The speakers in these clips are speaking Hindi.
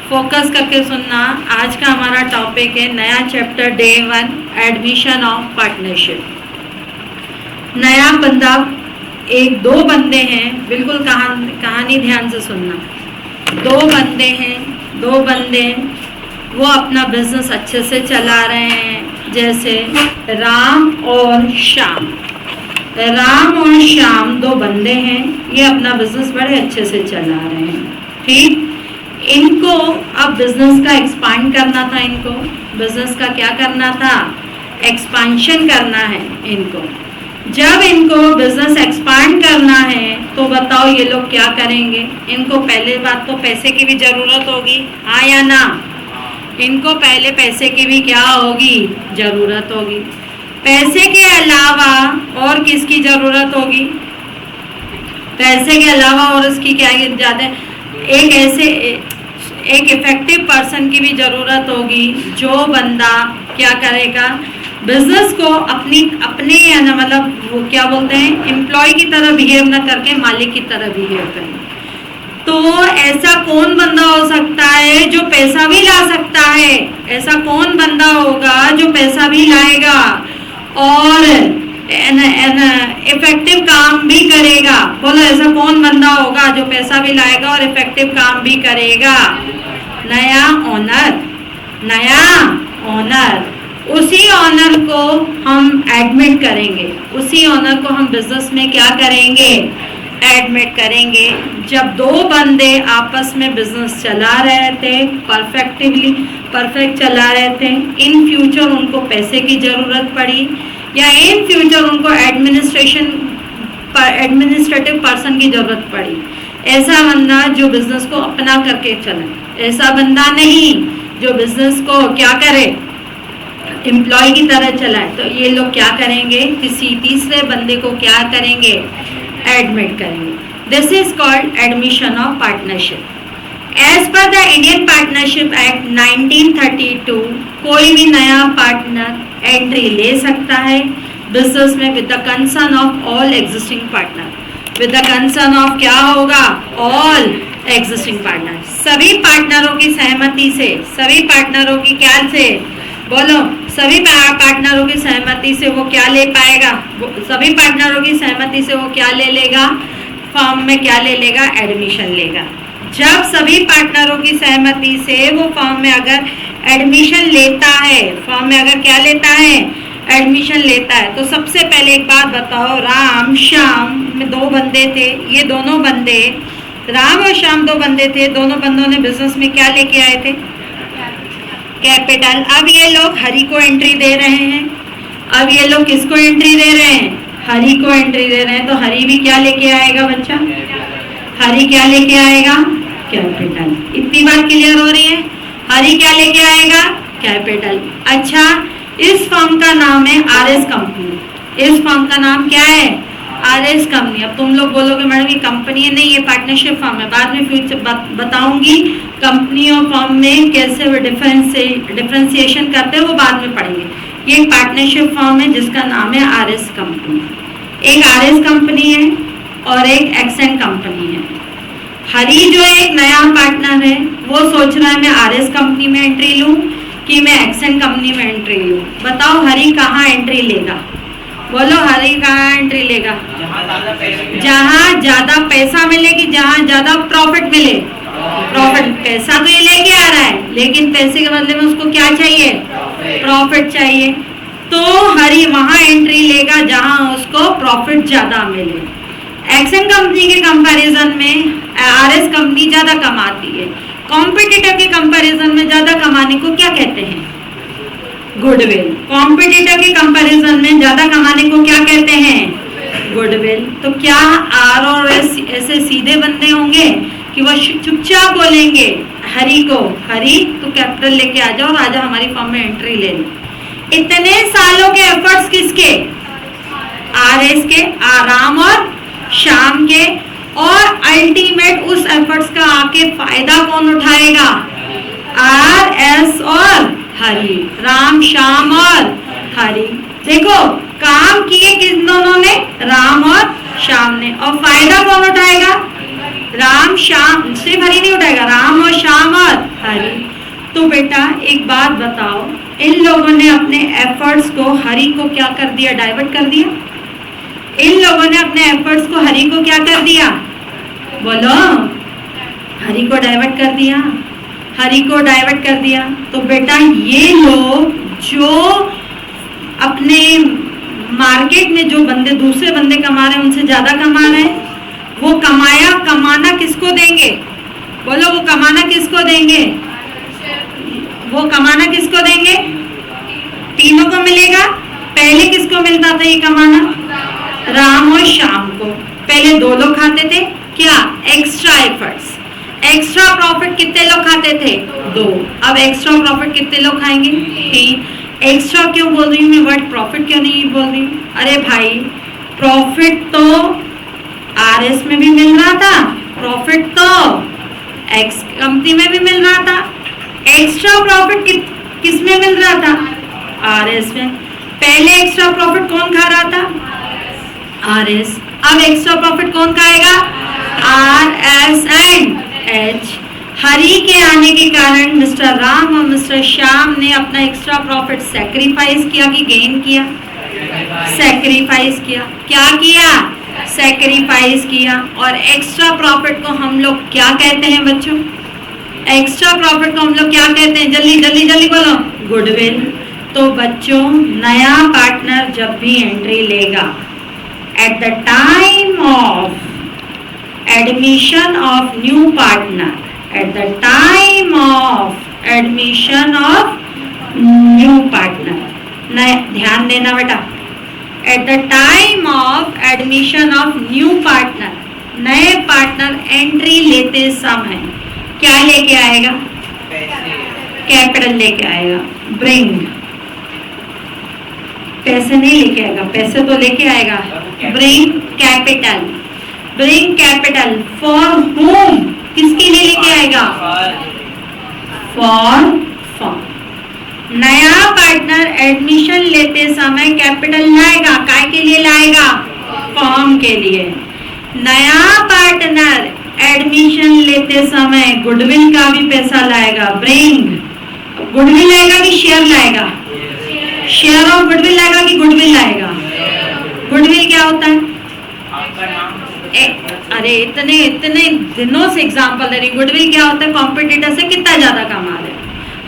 फोकस करके सुनना। आज का हमारा टॉपिक है नया chapter day 1 admission of partnership. नया बंदा, एक दो बंदे हैं, बिल्कुल कहानी ध्यान से सुनना। दो बंदे हैं, दो बंदे वो अपना बिजनेस अच्छे से चला रहे हैं, जैसे राम और श्याम। राम और श्याम दो बंदे हैं, ये अपना बिजनेस बड़े अच्छे से चला रहे हैं। ठीक, इनको अब बिजनेस का एक्सपांड करना था। इनको बिजनेस का क्या करना था? एक्सपांशन करना है इनको। जब इनको बिजनेस एक्सपांड करना है तो बताओ ये लोग क्या करेंगे? इनको पहले बात तो पैसे की भी जरूरत होगी, हाँ या ना? इनको पहले पैसे की भी क्या होगी? जरूरत होगी। पैसे के अलावा और किसकी जरूरत होगी? पैसे के अलावा और उसकी क्या ज़्यादा, एक इफेक्टिव पर्सन की भी ज़रूरत होगी, जो बंदा क्या करेगा, बिजनेस को अपने मतलब वो क्या बोलते हैं, एम्प्लॉय की तरह बिहेव ना करके मालिक की तरह बिहेव करें। तो ऐसा कौन बंदा हो सकता है जो पैसा भी ला सकता है? ऐसा कौन बंदा होगा जो पैसा भी लाएगा और इफेक्टिव काम भी करेगा? बोलो, ऐसा कौन बंदा होगा जो पैसा भी लाएगा और इफेक्टिव काम भी करेगा? नया ओनर। नया ओनर। उसी ओनर को हम एडमिट करेंगे, उसी ओनर को हम बिजनेस में क्या करेंगे? एडमिट करेंगे। जब दो बंदे आपस में बिजनेस चला रहे थे, परफेक्ट चला रहे थे, इन फ्यूचर उनको पैसे की ज़रूरत पड़ी या इन फ्यूचर उनको एडमिनिस्ट्रेटिव पर्सन की ज़रूरत पड़ी, ऐसा बंदा जो बिजनेस को अपना करके चले, ऐसा बंदा नहीं जो बिजनेस को क्या करे, एम्प्लॉय की तरह चलाए। तो ये लोग क्या करेंगे? किसी तीसरे बंदे को क्या करेंगे? एडमिट करेंगे। This is called admission of partnership. As पर द इंडियन पार्टनरशिप एक्ट 1932 कोई भी नया पार्टनर एंट्री ले सकता है बिजनेस में with the concern of all existing partner. With the concern of क्या होगा? All existing partner. सभी पार्टनरों की सहमति से, सभी पार्टनरों की क्या से, बोलो, सभी पार्टनरों की सहमति से वो क्या ले पाएगा? सभी पार्टनरों की सहमति से वो क्या ले लेगा? फर्म में क्या ले लेगा? एडमिशन लेगा। जब सभी पार्टनरों की सहमति से वो फर्म में अगर एडमिशन लेता है, फर्म में अगर क्या लेता है? एडमिशन लेता है। तो सबसे पहले एक बात बताओ, राम श्याम में दो बंदे थे, ये दोनों बंदे, राम और श्याम दो बंदे थे, दोनों बंदों ने बिजनेस में क्या लेके आए थे? कैपिटल। अब ये लोग हरि को एंट्री दे रहे हैं। अब ये लोग किसको एंट्री दे रहे हैं? हरि को एंट्री दे रहे हैं। तो हरि भी क्या लेके आएगा बच्चा? हरि क्या लेके आएगा? कैपिटल। इतनी बात क्लियर हो रही है? हरि क्या लेके आएगा? कैपिटल। अच्छा, इस फर्म का नाम है आरएस कंपनी। इस फर्म का नाम क्या है? RS company. अब तुम लोग बोलोगे मैडम ये कंपनी है, नहीं, ये पार्टनरशिप फर्म है। बाद में फ्यूचर बताऊंगी कंपनी और फर्म में कैसे वो डिफरेंशिएशन करते हैं, वो बाद में पढ़ेंगे। ये एक पार्टनरशिप फर्म है जिसका नाम है आरएस कंपनी। एक आरएस कंपनी है और एक एक्सेंट कंपनी है। हरि जो एक नया पार्टनर है वो सोच रहा है मैं आरएस कंपनी में एंट्री लूँ कि मैं एक्सेंट कंपनी में एंट्री लूँ। बताओ हरि कहाँ एंट्री लेगा? बोलो, हरि कहाँ एंट्री लेगा? जहाँ ज्यादा पैसा मिलेगी, जहाँ ज्यादा प्रॉफिट मिले। प्रॉफिट, पैसा तो ये लेके आ रहा है, लेकिन पैसे के बदले में उसको क्या चाहिए? प्रॉफिट चाहिए। तो हरि वहाँ एंट्री लेगा जहाँ उसको प्रॉफिट ज्यादा मिले। एक्सेंट कंपनी के कंपैरिजन में आरएस कंपनी ज्यादा कमाती है। कॉम्पिटिटर के कंपैरिजन में ज्यादा कमाने को क्या कहते हैं? गुडविल। कॉम्पिटिटर के कंपैरिजन में ज्यादा कमाने को क्या कहते हैं? गुडविल। तो क्या आर और एस ऐसे सीधे बंदे होंगे कि वो चुपचाप बोलेंगे हरि को, हरि तो कैपिटल लेके आ जाओ, राजा हमारी फर्म में एंट्री ले लो। इतने सालों के एफर्ट्स किसके? आरएस के, राम और श्याम के। और अल्टीमेट उस एफर्ट्स का आके फायदा कौन उठाएगा? आरएस और हरि, राम श्याम और हरि। देखो काम किए किन दोनों ने? राम और श्याम ने। और फायदा कौन उठाएगा? राम श्याम, सिर्फ हरि नहीं उठाएगा, राम और श्याम और हरि। बेटा एक बात बताओ, इन लोगों ने अपने एफर्ट्स को हरि को क्या कर दिया? डाइवर्ट कर दिया। इन लोगों ने अपने एफर्ट्स को हरि को क्या कर दिया? बोलो, हरि को डाइवर्ट कर दिया, हरि को डाइवर्ट कर दिया। तो बेटा ये लोग जो अपने मार्केट में जो बंदे दूसरे बंदे कमा रहे हैं उनसे ज्यादा कमा रहे हैं, वो कमाना किसको देंगे? बोलो, वो कमाना किसको देंगे? वो कमाना किसको देंगे? तीनों को मिलेगा। पहले किसको मिलता था ये कमाना? राम और श्याम को। पहले 2 लोग खाते थे क्या? Extra efforts. एक्स्ट्रा प्रॉफिट कितने लोग खाते थे? 2। अब एक्स्ट्रा प्रॉफिट कितने लोग खाएंगे? 3। एक्स्ट्रा क्यों बोल रही हूँ मैं, वर्ड प्रॉफिट क्यों नहीं बोल रही हूँ? अरे भाई, प्रॉफिट तो आरएस में भी मिल रहा था, प्रॉफिट तो एक्स कंपनी में भी मिल रहा था। एक्स्ट्रा प्रॉफिट किस में मिल रहा था? आरएस में। पहले एक्स्ट्रा प्रॉफिट कौन खा रहा था? आरएस। अब एक्स्ट्रा प्रॉफिट कौन खाएगा? RS and H. हरि के आने के कारण मिस्टर राम और मिस्टर श्याम ने अपना एक्स्ट्रा प्रॉफिट सैक्रिफाइस किया कि गेन किया? सैक्रिफाइस किया। क्या किया? सैक्रिफाइस किया। और एक्स्ट्रा प्रॉफिट को हम लोग क्या कहते हैं बच्चों? एक्स्ट्रा प्रॉफिट को हम लोग क्या कहते हैं? जल्दी जल्दी जल्दी बोलो। गुडविल। तो बच्चों, नया पार्टनर जब भी एंट्री लेगा, at the time of admission of new partner, at the time of admission of new partner, ध्यान देना बेटा, at the time of admission of new partner, नए पार्टनर एंट्री लेते समय क्या लेके आएगा? कैपिटल लेके आएगा। ब्रिंग, पैसे नहीं लेके आएगा, पैसे तो लेके आएगा। Bring capital. Bring capital for home, किसके लिए लेके आएगा? For form. नया पार्टनर एडमिशन लेते समय कैपिटल लाएगा। काय के लिए लाएगा? फॉर्म के लिए। नया पार्टनर एडमिशन लेते समय गुडविल का भी पैसा लाएगा। ब्रिंग। गुडविल लाएगा कि शेयर लाएगा? शेयर ऑफ गुडविल लाएगा कि गुडविल लाएगा? गुडविल क्या होता है? अरे इतने दिनों से एग्जांपल दे रही। गुडविल क्या होता है? कॉम्पिटिटर से कितना ज्यादा कमा रहे हैं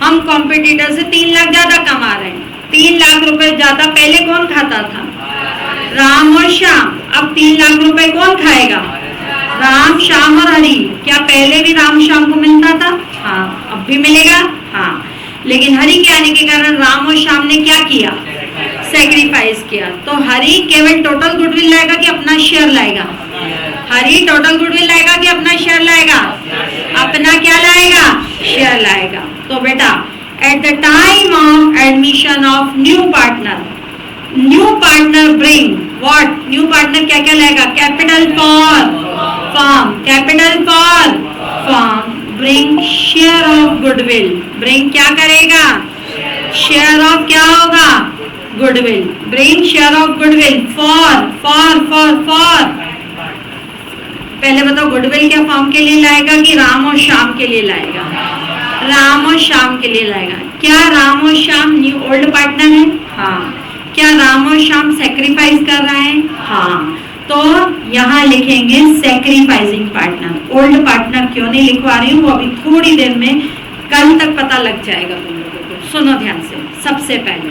हम? कॉम्पिटिटर से 3 लाख ज्यादा कमा रहे हैं। 3 लाख रुपए ज्यादा पहले कौन खाता था? राम और श्याम। अब 3 लाख रुपए कौन खाएगा? राम, श्याम और हरि। क्या पहले भी राम श्याम को मिलता था? हाँ। अब भी मिलेगा? हाँ। लेकिन हरि के आने के कारण राम और श्याम ने क्या किया? सैक्रिफाइस किया। तो हरि केवल टोटल गुडविल लाएगा कि अपना शेयर लाएगा? हरि टोटल गुडविल लाएगा कि अपना शेयर लाएगा? अपना क्या लाएगा? शेयर लाएगा। तो बेटा, at the time of admission of new partner bring what? New partner क्या क्या लाएगा? Capital for form. Capital for form. Bring share of goodwill. Bring क्या करेगा? शेयर ऑफ क्या होगा? Goodwill. Bring share of goodwill for for for for. पहले बताओ, गुडविल क्या फॉर्म के लिए लाएगा कि राम और श्याम के लिए लाएगा? राम और श्याम के लिए लाएगा। क्या राम और श्याम न्यू ओल्ड पार्टनर है? हाँ। क्या राम और श्याम सैक्रिफाइस कर रहे हैं? हाँ। तो यहाँ लिखेंगे सैक्रिफाइसिंग पार्टनर। ओल्ड पार्टनर क्यों नहीं लिखवा रही हूँ, वो अभी थोड़ी देर में, कल तक पता लग जाएगा तुम लोगों को। सुनो ध्यान से। सबसे पहले,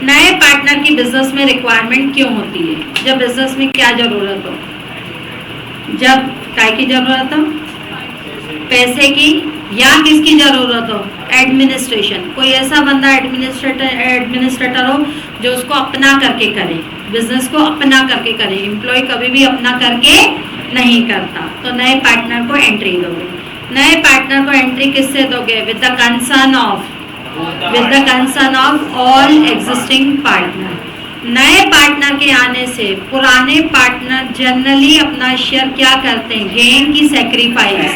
नए पार्टनर की बिजनेस में रिक्वायरमेंट क्यों होती है? जब बिजनेस में क्या जरूरत हो? जब काय की जरूरत हो? पैसे की, या किसकी जरूरत हो? एडमिनिस्ट्रेशन। कोई ऐसा बंदा एडमिनिस्ट्रेटर हो जो उसको अपना करके करे, बिजनेस को अपना करके करे। एम्प्लॉय कभी भी अपना करके नहीं करता। तो नए पार्टनर को एंट्री दोगे। नए पार्टनर को एंट्री किससे दोगे? With the concern of all existing partner. नए पार्टनर के आने से पुराने पार्टनर जनरली अपना शेयर क्या करते हैं? गेन की sacrifice.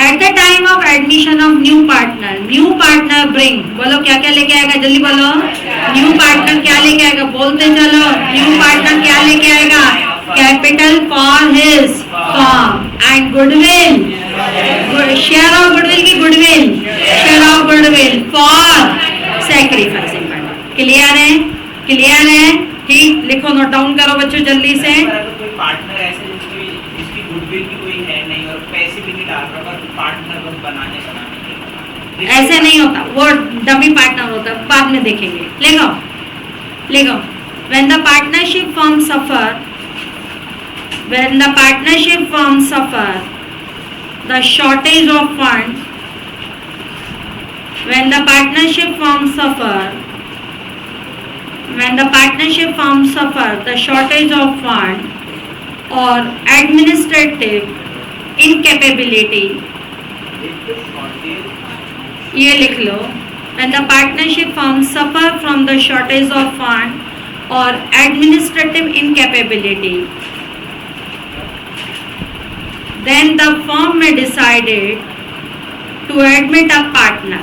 At the time of admission of new partner bring, बोलो क्या क्या लेके आएगा? जल्दी बोलो। न्यू पार्टनर क्या लेके आएगा? बोलते चलो। न्यू पार्टनर क्या लेके आएगा? Capital for his form and goodwill. Share of goodwill की गुडविल। तैयार हैं? क्लियर है? ठीक, लिखो, नोट डाउन करो बच्चों जल्दी से। अगर कोई पार्टनर ऐसे जिसकी गुडविल भी कोई है नहीं और पैसे भी नहीं डाल रहा, पर पार्टनर बस बनाने के लिए, ऐसे नहीं होता, वो डमी पार्टनर होता है, बाद में देखेंगे। लिखो लिखो, when the partnership firm suffer the shortage of funds, when the partnership firm suffer the shortage of fund or administrative incapability, ये लिख लो, when the partnership firm suffer from the shortage of fund or administrative incapability, then the firm may decided to admit a partner.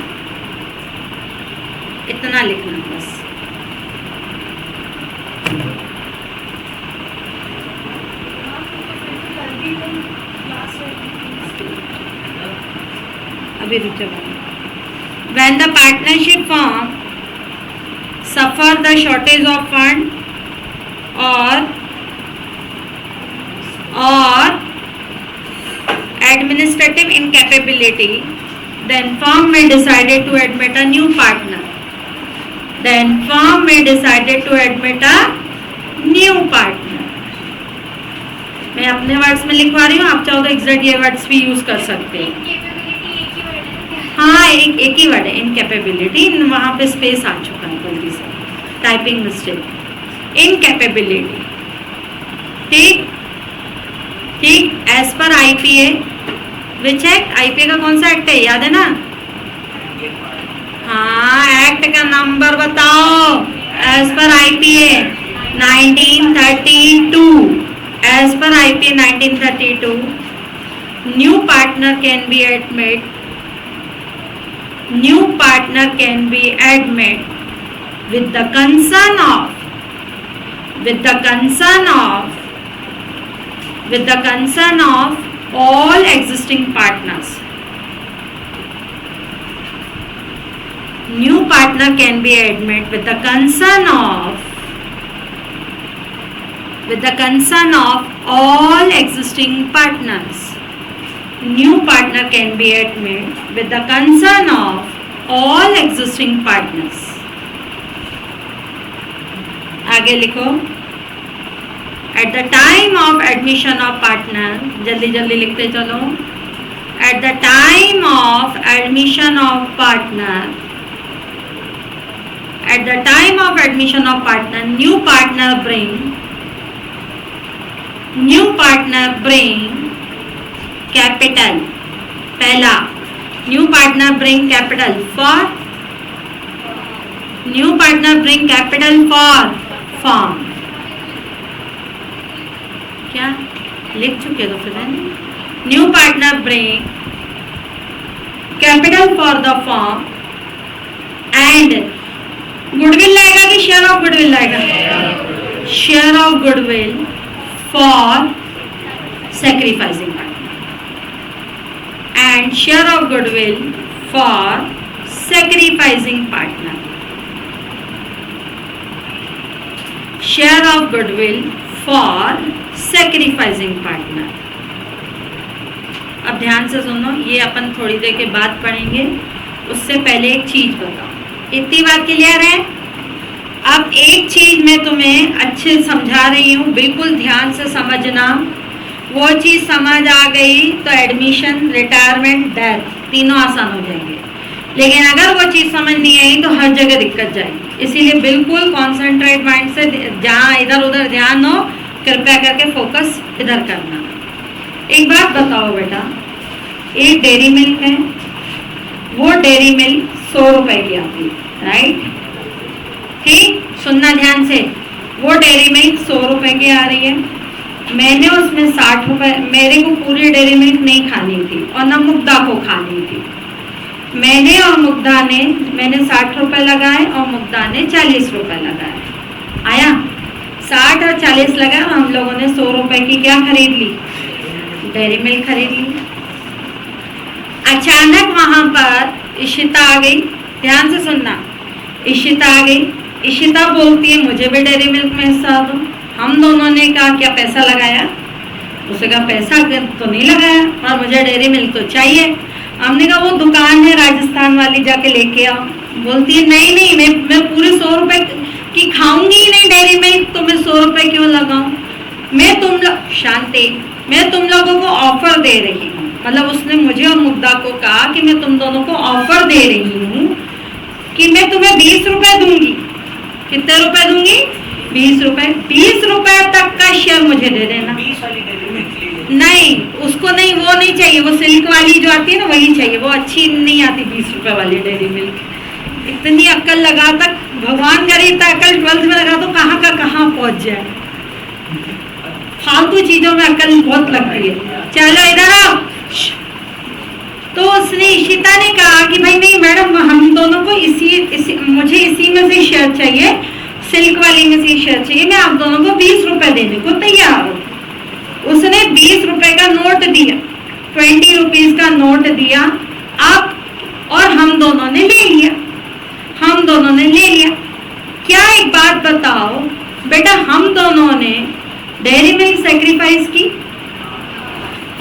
इतना लिखना बस। अभी रुक जाओ। When the partnership firm suffer the shortage of fund or administrative incapability, then firm may decided to admit a new partner. मैं अपने वर्ड्स में लिखवा रही हूँ, आप चाहो तो एग्जैक्ट ये वर्ड्स भी यूज कर सकते हैं। हाँ, एक ही वर्ड है, इनकैपेबिलिटी, वहाँ पे स्पेस आ चुका है गलती से, टाइपिंग मिस्टेक, इनकैपेबिलिटी। ठीक, एज पर आईपीए, विच एक्ट? आईपीए का कौन सा एक्ट है, याद है ना? हाँ, एक्ट का नंबर बताओ। एज पर आईपीए 1932, एज पर IPA 1932, new partner can be admitted with the consent of all existing partners. New partner can be admitted with the consent of all existing partners. New partner can be admitted with the consent of all existing partners. आगे लिखो, at the time of admission of partner, जल्दी जल्दी लिखते चलो। At the time of admission of partner, new partner bring capital, पहला, new partner bring capital for firm। क्या लिख चुके तो फिर new partner bring capital for the firm and goodwill लाएगा कि शेयर ऑफ गुडविल लाएगा? Share of goodwill for sacrificing and share of goodwill for sacrificing partner. Share of goodwill for sacrificing partner. अब ध्यान से सुनो, ये अपन थोड़ी देर के बाद पढ़ेंगे, उससे पहले एक चीज बताओ। इतनी बात क्लियर है? अब एक चीज मैं तुम्हें अच्छे समझा रही हूँ, बिल्कुल ध्यान से समझना। वो चीज़ समझ आ गई तो एडमिशन, रिटायरमेंट, डेथ तीनों आसान हो जाएंगे। लेकिन अगर वो चीज़ समझ नहीं आई तो हर जगह दिक्कत जाएगी। इसीलिए बिल्कुल कॉन्सेंट्रेट माइंड से, जहाँ इधर उधर ध्यान हो, कृपया करके फोकस इधर करना। एक बात बताओ बेटा, एक डेयरी मिल्क है, वो डेयरी मिल्क 100 रुपए की आती है, राइट? ठीक, सुनना ध्यान से। वो डेयरी मिल्क 100 रुपए की आ रही है, मैंने उसमें 60 रुपए, मेरे को पूरी डेयरी मिल्क नहीं खानी थी और ना मुग्धा को खानी थी। मैंने 60 रुपए लगाए और मुग्धा ने 40 रुपए लगाए। आया 60 और 40 लगा, हम लोगों ने 100 रुपए की क्या खरीद ली? डेयरी मिल्क खरीद ली। अचानक वहां पर इशिता आ गई, ध्यान से सुनना। इशिता आ गई, इशिता बोलती है मुझे भी डेयरी मिल्क में हिस्सा दो। हम दोनों ने कहा क्या पैसा लगाया? उसने कहा पैसा तो नहीं लगाया और मुझे डेयरी मिल्क तो चाहिए। हमने कहा वो दुकान है राजस्थान वाली, जाके लेके आओ। बोलती है नहीं नहीं, मैं पूरे 100 रुपए की खाऊंगी ही नहीं डेयरी मिल्क, तो मैं 100 रुपए क्यों लगाऊं? शांति, मैं तुम लोगों को ऑफर दे रही हूँ। मतलब उसने मुझे और मुग्धा को कहा कि मैं तुम दोनों को ऑफर दे रही हूँ कि मैं तुम्हें 20 रुपए दूंगी। कितने रुपए दूंगी? 20 रुपए। 20 रुपए तक का शेयर मुझे दे देना। 20 वाली डेयरी मिल्क नहीं, उसको नहीं, वो नहीं चाहिए, वो सिल्क वाली जो आती है ना वही चाहिए, वो अच्छी नहीं आती 20 रुपए वाली डेयरी मिल्क। इतनी अक्ल लगा तक भगवान करे, इतना अक्ल 12th में लगा तो कहाँ का कहाँ पहुंच जाए। फालतू चीजों में अक्ल बहुत लगती है। चलो इधर आओ। तो उसने इशिता ने कहा कि भाई नहीं मैडम, हम दोनों को मुझे इसी में से शेयर चाहिए, सिल्क वाली में से शेयर चाहिए, मैं आप दोनों को 20 रुपए देने को तैयार हूँ। उसने 20 रुपए का नोट दिया, 20 रुपीज का नोट दिया आप, और हम दोनों ने ले लिया। हम दोनों ने ले लिया। क्या एक बात बताओ बेटा, हम दोनों ने डेयरी मिल्क सेक्रीफाइस की?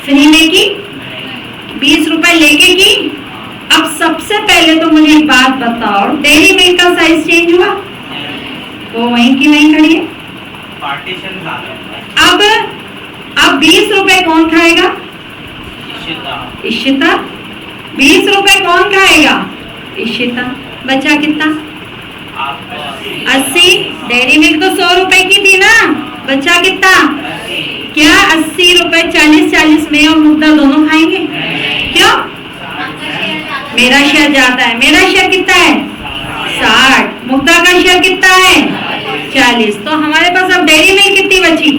फ्री में की? 20 रुपए लेके की? अब सबसे पहले तो मुझे एक बात बताओ, डेयरी मिल्क का साइज चेंज हुआ? वो वहीं की वहीं खड़ी है। पार्टीशन अब 20 रुपए कौन खाएगा? इशिता। 20 रुपए कौन खाएगा? इशिता। बचा कितना? 80। डेयरी मिल्क तो 100 रुपए की थी ना, बचा कितना? क्या 80 रुपए? 40 में और मुग्धा दोनों खाएंगे? क्यों? मेरा शेयर ज्यादा है। मेरा शेयर कितना है? 60। मुग्धा का शेयर कितना है? 40। तो हमारे पास अब डेयरी मिल्क कितनी बची?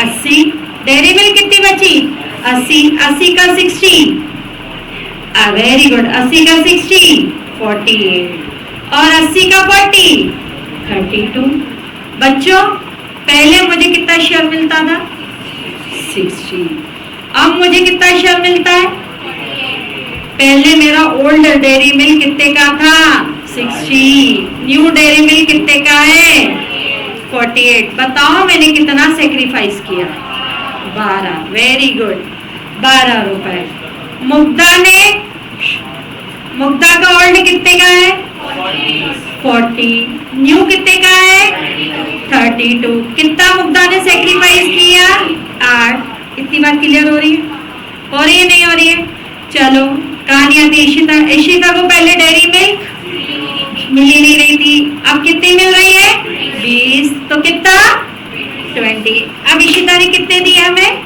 80। डेयरी मिल्क कितनी बची? 80। 80 का 60। Very good. 80 का 60 48 और 80 का 40 32। बच्चों पहले मुझे कितना शेयर मिलता था? 60। अब मुझे कितना शेयर मिलता है? पहले मेरा ओल्ड डेयरी मिल्क कितने का था? 60। न्यू डेयरी मिल्क कितने का है? 48। बताओ मैंने कितना सेक्रीफाइस किया? 12। Very good. 12 रुपए। मुग्धा का ओल्ड कितने का है? 40। न्यू कितने का है? 32। कितना मुग्धा ने सेक्रीफाइस किया? 8। इतनी बात क्लियर हो रही है? हो रही है नहीं हो रही है? चलो कहानी आती है इशिता को पहले डेयरी मिल्क मिल नहीं रही थी, अब कितनी मिल रही है? 20। तो कितना? 20। अब इशिता ने कितने दिए हमें?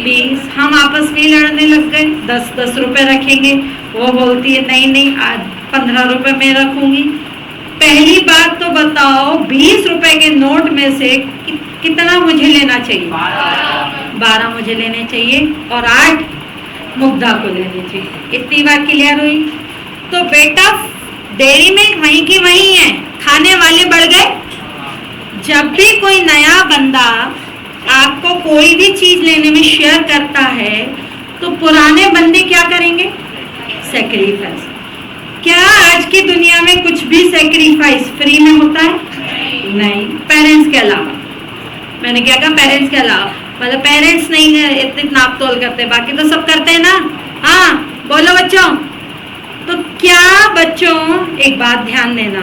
20। हम आपस में लड़ने लग गए, 10 रुपए रखेंगे। वो बोलती है नहीं आज 15 रुपए मैं रखूंगी। पहली बात तो बताओ 20 रुपए के नोट में से कितना मुझे लेना चाहिए? 12 मुझे लेने चाहिए और 8 मुग्धा को लेने चाहिए। इतनी बात क्लियर हुई? तो बेटा डेयरी मिल्क वहीं की वहीं है, खाने वाले बढ़ गए। जब भी कोई नया बंदा आपको कोई भी चीज लेने में शेयर करता है तो पुराने बंदे क्या करेंगे? सेक्रीफाइस। क्या आज की दुनिया में कुछ भी सेक्रीफाइस फ्री में होता है? नहीं, पेरेंट्स के अलावा। मैंने क्या कहा? पेरेंट्स के अलावा। मतलब पेरेंट्स नहीं है इतने नाप तोल करते, बाकी तो सब करते हैं ना। हाँ बोलो बच्चों। तो क्या बच्चों एक बात ध्यान देना,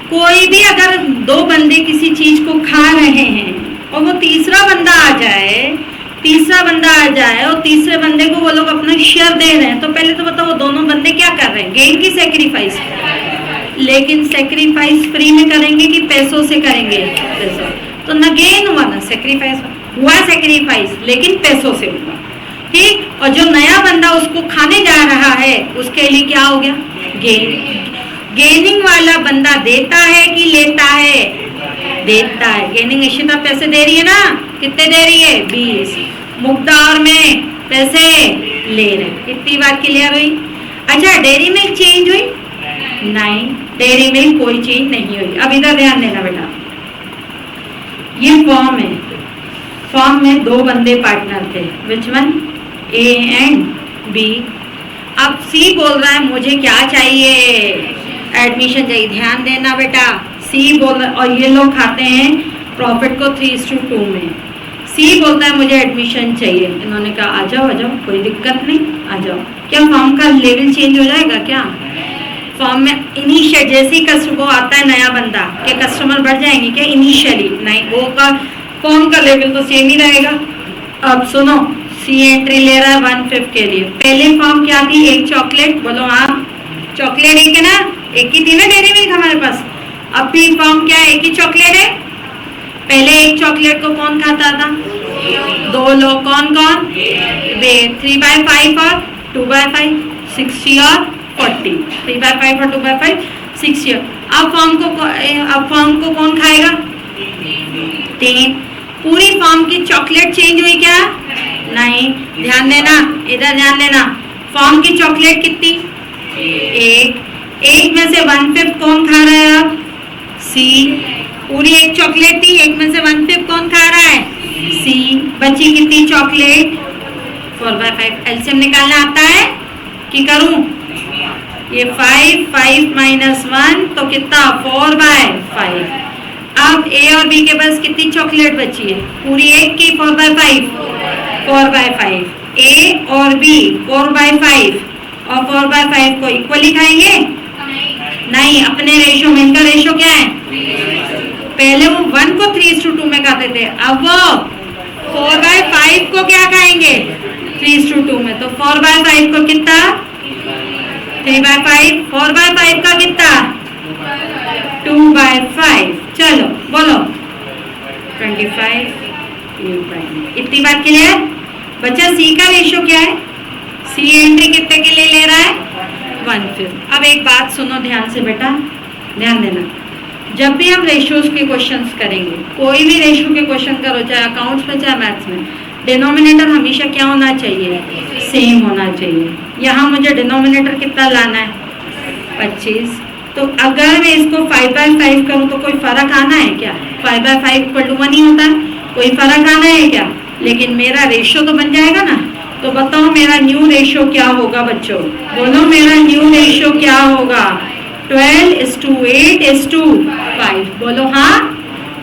कोई भी अगर 2 बंदे किसी चीज को खा रहे हैं और वो तीसरा बंदा आ जाए और तीसरे बंदे को वो लोग अपना शेयर दे रहे हैं, तो पहले तो बताओ वो दोनों बंदे क्या कर रहे हैं? गेन की सेक्रीफाइस। लेकिन सेक्रीफाइस फ्री में करेंगे कि पैसों से करेंगे? पैसों। तो न गेन हुआ ना सेक्रीफाइस हुआ, सेक्रीफाइस लेकिन पैसों से हुआ। ठीक। और जो नया बंदा उसको खाने जा रहा है उसके लिए क्या हो गया? गेन। गेनिंग वाला बंदा देता है कि लेता है? देता है। गेनिंग इशिता पैसे दे रही है ना? कितने दे रही है? 20। मुग्धा और मैं पैसे ले रहे। इतनी बात क्लियर हुई? अच्छा डेयरी मिल्क चेंज हुई? नहीं, डेयरी मिल्क कोई चेंज नहीं हुई। अब इधर ध्यान देना बेटा, ये फॉर्म है, फॉर्म में 2 बंदे पार्टनर थे। Which one? A and B। अब C बोल रहा है मुझे क्या चाहिए? एडमिशन चाहिए। ध्यान देना बेटा, सी बोल, और ये लोग खाते हैं प्रॉफिट को 3:2 में। सी बोलता है मुझे एडमिशन चाहिए, इन्होंने कहा आ जाओ कोई दिक्कत नहीं, आ जाओ। क्या फॉर्म का लेवल चेंज हो जाएगा क्या? फॉर्म में इनिशियल जैसे ही कस्टमर आता है नया बंदा, क्या कस्टमर बढ़ जाएंगे क्या इनिशियली? नहीं, वो का फॉर्म का लेवल तो सेम ही रहेगा। अब सुनो, सी एंट्री ले रहा है 1/5 के लिए। पहले फॉर्म क्या थी? एक चॉकलेट, बोलो हाँ, चॉकलेट एक है ना, एक ही थी ना डेयरी मिल्क हमारे पास। अब भी फॉर्म क्या है? एक ही चॉकलेट है। पहले एक चॉकलेट को कौन खाता था? 2 लोग। कौन कौन? वे 3/5 और 2/5, 60 और 40। 3/5 और 2/5, 60। अब फॉर्म को कौन खाएगा? 3। पूरी फॉर्म की चॉकलेट चेंज हुई क्या? नहीं। ध्यान देना, इधर ध्यान देना, फॉर्म की चॉकलेट कितनी? एक में से 1/5 कौन खा रहा है? अब सी। पूरी एक चॉकलेट थी, एक में से 1/5 कौन खा रहा है? सी। बची कितनी चॉकलेट? 4/5। एलसीएम निकालना आता है कि करूं? ये 5 माइनस 1 तो कितना? 4/5। अब ए और बी के पास कितनी चॉकलेट बची है? पूरी एक की 4/5, 4/5। ए और बी 4/5 और 4/5 को इक्वली खाएंगे? नहीं, अपने रेशो में। इनका रेशो क्या है? पहले वो 1 को 3:2 में खाते थे, अब वो 4/5 को क्या खाएंगे? 3:2 में। तो 4/5 को कितना? 3/5। 4/5 का कितना? 2/5। चलो बोलो 25। इतनी बात क्लियर? बच्चा सी का रेशो क्या है? सी एंट्री कितने के लिए ले रहा है? 1/5। अब एक बात सुनो ध्यान से बेटा, ध्यान देना, जब भी हम रेशियोज के क्वेश्चंस करेंगे, कोई भी रेशियो के क्वेश्चन करो, चाहे अकाउंट्स में चाहे मैथ्स में, डिनोमिनेटर हमेशा क्या होना चाहिए? सेम होना चाहिए। यहाँ मुझे डिनोमिनेटर कितना लाना है? 25। तो अगर मैं इसको 5/5 करूँ तो कोई फर्क आना है क्या? 5/5 = 1 ही होता है, कोई फर्क आना है क्या? लेकिन मेरा रेशियो तो बन जाएगा ना। तो बताओ मेरा न्यू रेशियो क्या होगा बच्चों? बोलो मेरा न्यू रेशियो क्या होगा? 12:8:5। बोलो हाँ,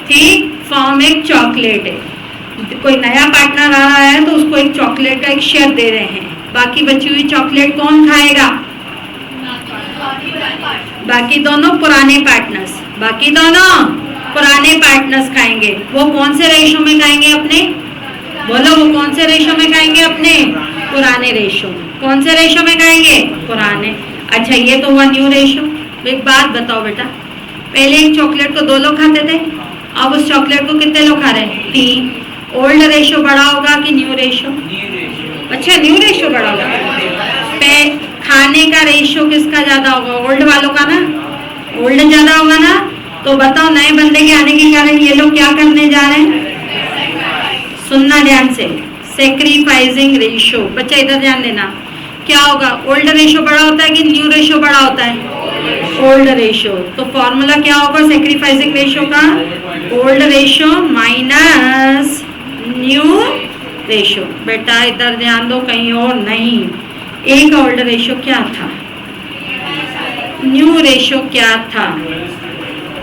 ठीक। फॉर्म एक चॉकलेट है, कोई नया पार्टनर आ रहा है तो उसको एक चॉकलेट का एक शेयर दे रहे हैं। बाकी बची हुई चॉकलेट कौन खाएगा? बाकी दोनों पुराने पार्टनर्स खाएंगे। वो कौन से रेशो में खाएंगे? अपने, बोलो वो कौन से रेशो में खाएंगे? अपने पुराने रेशो में। कौन से रेशो में खाएंगे? पुराने। अच्छा, ये तो हुआ न्यू रेशो। एक बात बताओ बेटा, पहले एक चॉकलेट को 2 लोग खाते थे, अब उस चॉकलेट को कितने लोग खा रहे हैं? 3। ओल्ड रेशो बड़ा होगा कि न्यू रेशो? अच्छा, न्यू रेशो बड़ा होगा। खाने का रेशो किसका ज्यादा होगा? ओल्ड वालों का ना, ओल्ड ज्यादा होगा ना। तो बताओ नए बंदे के आने के कारण ये लोग क्या करने जा रहे हैं? सुनना ध्यान से, सेक्रीफाइसिंग रेशो। बच्चा इधर ध्यान देना, क्या होगा? ओल्ड रेशो बड़ा होता है कि न्यू रेशो बड़ा होता है? Old ratio. तो फॉर्मूला क्या होगा सेक्रीफाइसिंग रेशो का? Old ratio minus new ratio. बेटा इधर ध्यान दो, कहीं और नहीं। ए का ओल्ड रेशो क्या था? न्यू रेशो क्या था?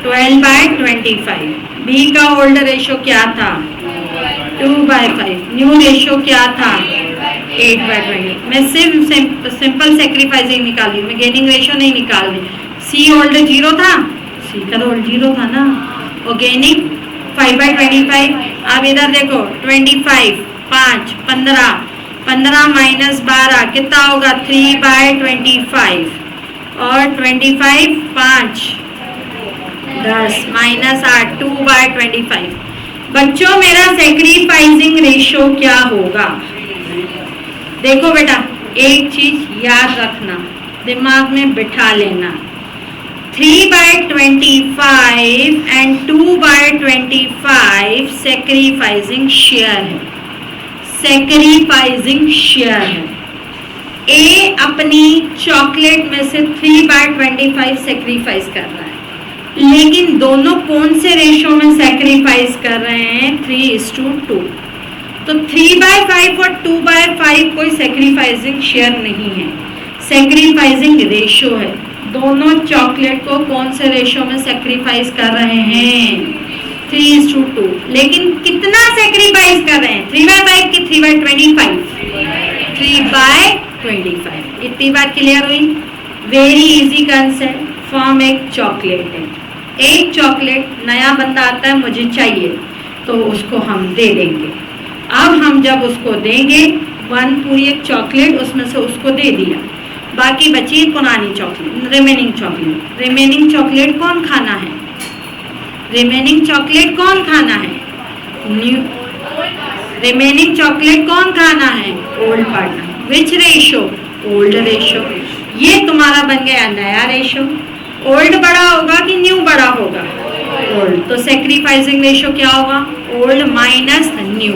12/25। बी का ओल्ड रेशो क्या था? 2/5। न्यू रेशो क्या था? 8/20। मैं सिर्फ सिंपल सेक्रीफाइसिंग निकाल रही हूँ, मैं गेनिंग रेशो नहीं निकाल रही। सी ओल्ड 0 था, सी का ओल्ड 0 था ना, और गेनिंग 5/25। अब इधर देखो 25, 5, 15 माइनस 12 कितना होगा? 3/25। और 25, 5, 10 माइनस 8, 2/25। बच्चों मेरा सेक्रीफाइसिंग रेशो क्या होगा? देखो बेटा, एक चीज याद रखना, दिमाग में बिठा लेना, 3/25 एंड 2/25 सेक्रीफाइसिंग शेयर है। सेक्रीफाइसिंग शेयर है। ए अपनी चॉकलेट में से 3/25 सेक्रीफाइस कर रहा है, लेकिन दोनों कौन से रेशो में सेक्रीफाइस कर रहे हैं? 3:2। तो 3/5 और 2/5 कोई सेक्रीफाइसिंग शेयर नहीं है, सेक्रीफाइसिंग रेशो है। दोनों चॉकलेट को कौन से रेशो में सेक्रीफाइस कर रहे हैं? 3:2। लेकिन कितना सेक्रीफाइस कर रहे हैं? 3/5 कि 3/25? 3/25। इतनी बात क्लियर हुई? Very easy concept. फॉर्म एक चॉकलेट है, एक चॉकलेट नया बंदा आता है, मुझे चाहिए, तो उसको हम दे देंगे। अब हम जब उसको देंगे, वन पूरी एक चॉकलेट उसमें से उसको दे दिया, बाकी बची पुरानी chocolate, remaining chocolate. Remaining chocolate कौन खाना है? रिमेनिंग चॉकलेट कौन खाना है? न्यू। रिमेनिंग चॉकलेट कौन खाना है? Old partner. Which ratio? Old ratio. ये तुम्हारा बन गया नया रेशो। ओल्ड बड़ा होगा कि न्यू बड़ा होगा? ओल्ड। तो सेक्रीफाइसिंग रेशो क्या होगा? Old minus new.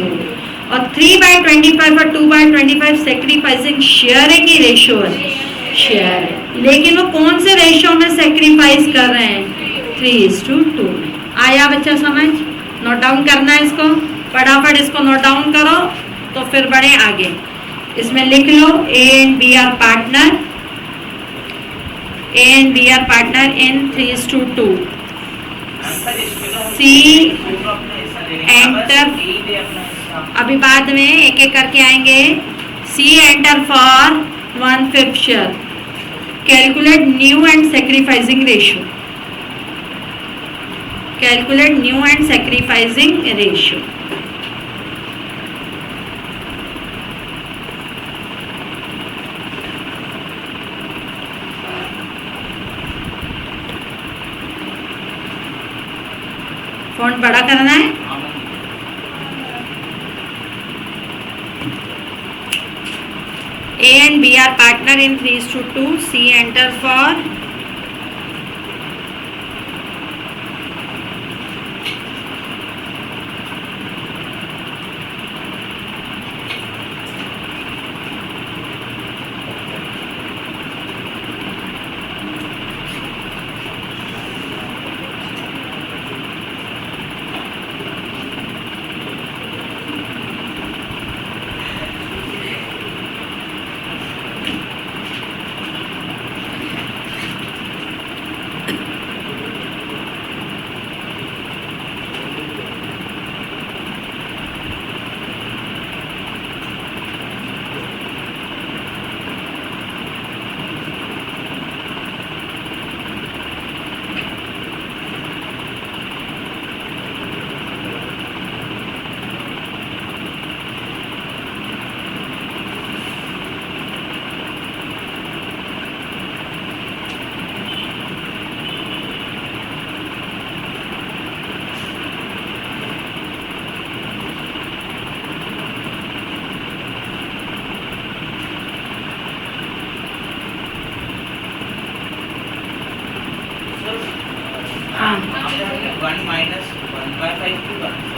और 3/25 और 2/25 सेक्रीफाइसिंग शेयर है कि रेशो है? शेयर है। लेकिन वो कौन से रेशो में सेक्रीफाइस कर रहे हैं? 3:2 में। आया बच्चा समझ? नोट डाउन करना है इसको, फटाफट इसको नोट डाउन करो तो फिर बढ़े आगे। इसमें लिख लो A and B are partner, A and B are partner in 3:2। C enter, अभी बाद में एक एक करके आएंगे। C enter for 1/5 share. Calculate new and sacrificing ratio. Calculate new and sacrificing ratio. Font बड़ा करना है। A and B are partner in 3:2. C enter for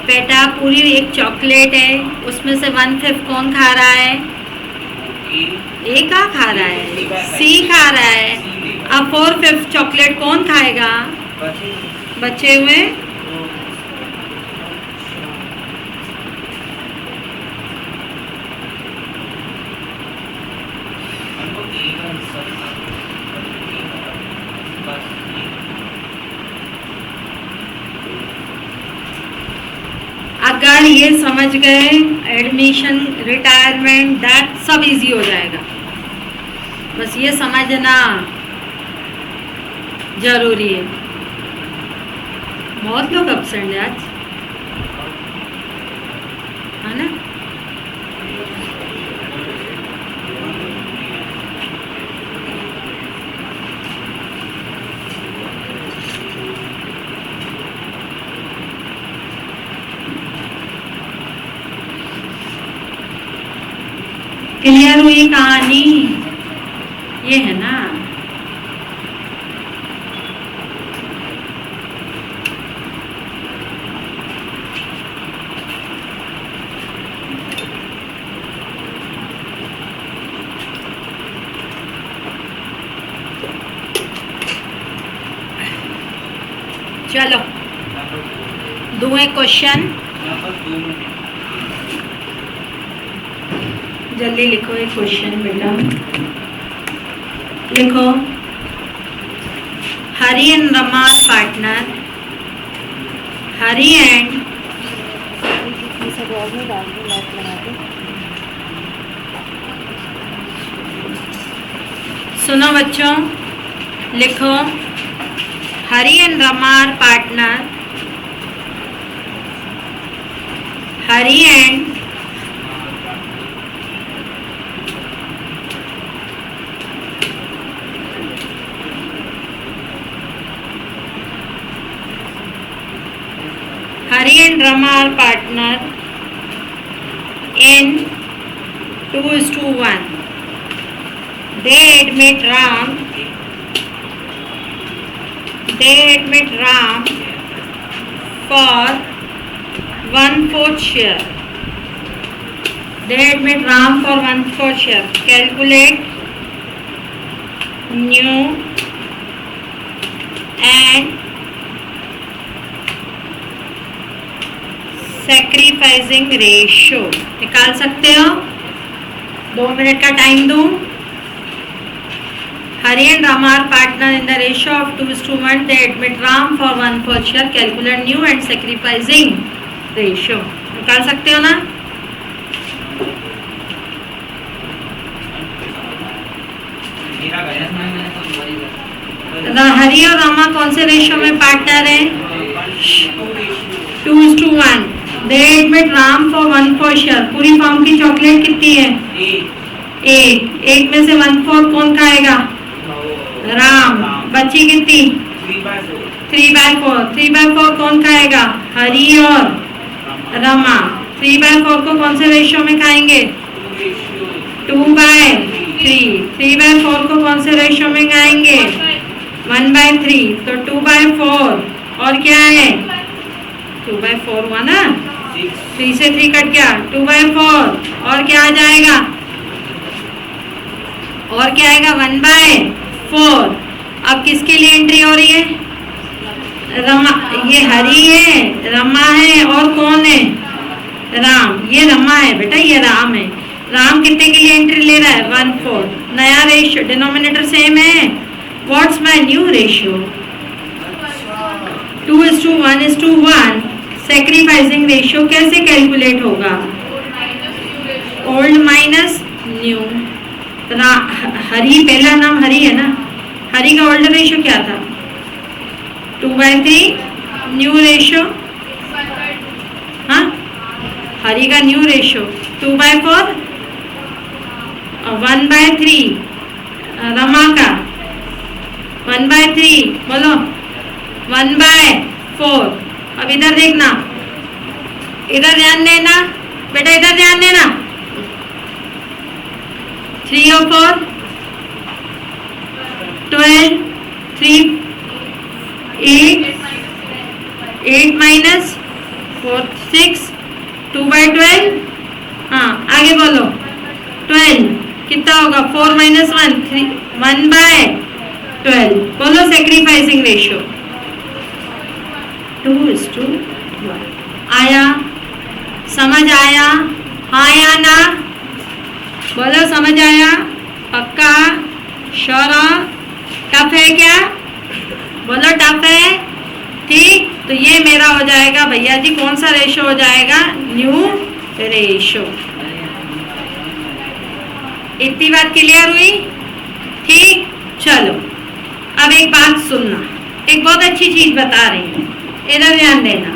बेटा पूरी एक चॉकलेट है, उसमें से 1/5 कौन खा रहा है? ए का खा रहा है, सी खा रहा है। अब 4/5 चॉकलेट कौन खाएगा? बचे हुए अगर ये समझ गए, एडमिशन, रिटायरमेंट, डेथ सब इजी हो जाएगा। बस ये समझना जरूरी है। बहुत लोग एब्सेंट है आज, है ना? क्लियर हुई कहानी? ये है ना। चलो दो एक क्वेश्चन जल्दी लिखो। एक क्वेश्चन बेटा लिखो। Hari and Rama are partner. Hari and ये सब और में डाल दो, लाइट लगा दो। सुनो बच्चों, लिखो Hari and Rama are partner. Hari and Rama are partner in 2:1. They admit Ram for 1/4 share. They admit Ram for 1/4 share. Calculate new and sacrificing ratio निकाल सकते हो. 2 मिनट का टाइम दूं. Hari and Rama are partner in the ratio of 2:1. They admit Ram for 1/4 share. Calculate new and sacrificing ratio. निकाल सकते हो ना. हरी और रामा कौन से रेशियो में पार्टनर है? 2:1. They admit Ram for 1/4 share. पूरी फॉर्म की चॉकलेट कितनी है? 1 में से 1/4 कौन खाएगा? राम. बची कितनी? 3/4. 3/4 कौन खाएगा? हरी और रमा. 3/4 को कौन से रेशियो में खाएंगे? 2/3. 3/4 को कौन से रेशियो में खाएंगे? 1/3. तो 2/4 और क्या है? 2/4 हुआ ना. 3 से 3 कट गया. 2/4 और क्या आ जाएगा? और क्या आएगा? 1/4. अब किसके लिए एंट्री हो रही है? रमा. ये हरी है, रमा है और कौन है? राम. ये रमा है बेटा, ये राम है. राम कितने के लिए एंट्री ले रहा है? 1/4. नया रेशियो, डिनोमिनेटर सेम है. What's my new ratio? 2:1:1. Sacrificing ratio कैसे कैलकुलेट होगा? Old minus new. हरी, पहला नाम हरी है ना. हरी का ओल्ड रेशियो क्या था? 2/3. न्यू रेशियो, हाँ, हरी का न्यू रेशियो 2/4 और 1/3. रमा का 1/3. बोलो 1/4. अब इधर देखना, इधर ध्यान देना बेटा, इधर ध्यान देना. 3 और 4 12. 3 8. 8 minus 4 6. 2/12. हाँ, आगे बोलो. 12 कितना होगा? 4 minus 1 3. 1/12. बोलो सैक्रिफाइसिंग रेशियो 2:1. आया? समझ आया? हाँ या ना? बोलो समझ आया? पक्का? श्योर? टफ है क्या? बोलो टफ है. ठीक, तो ये मेरा हो जाएगा भैया जी. कौन सा रेशो हो जाएगा? New ratio. इतनी बात क्लियर हुई? ठीक, चलो अब एक बात सुनना. एक बहुत अच्छी चीज बता रही हूँ, इधर ध्यान देना.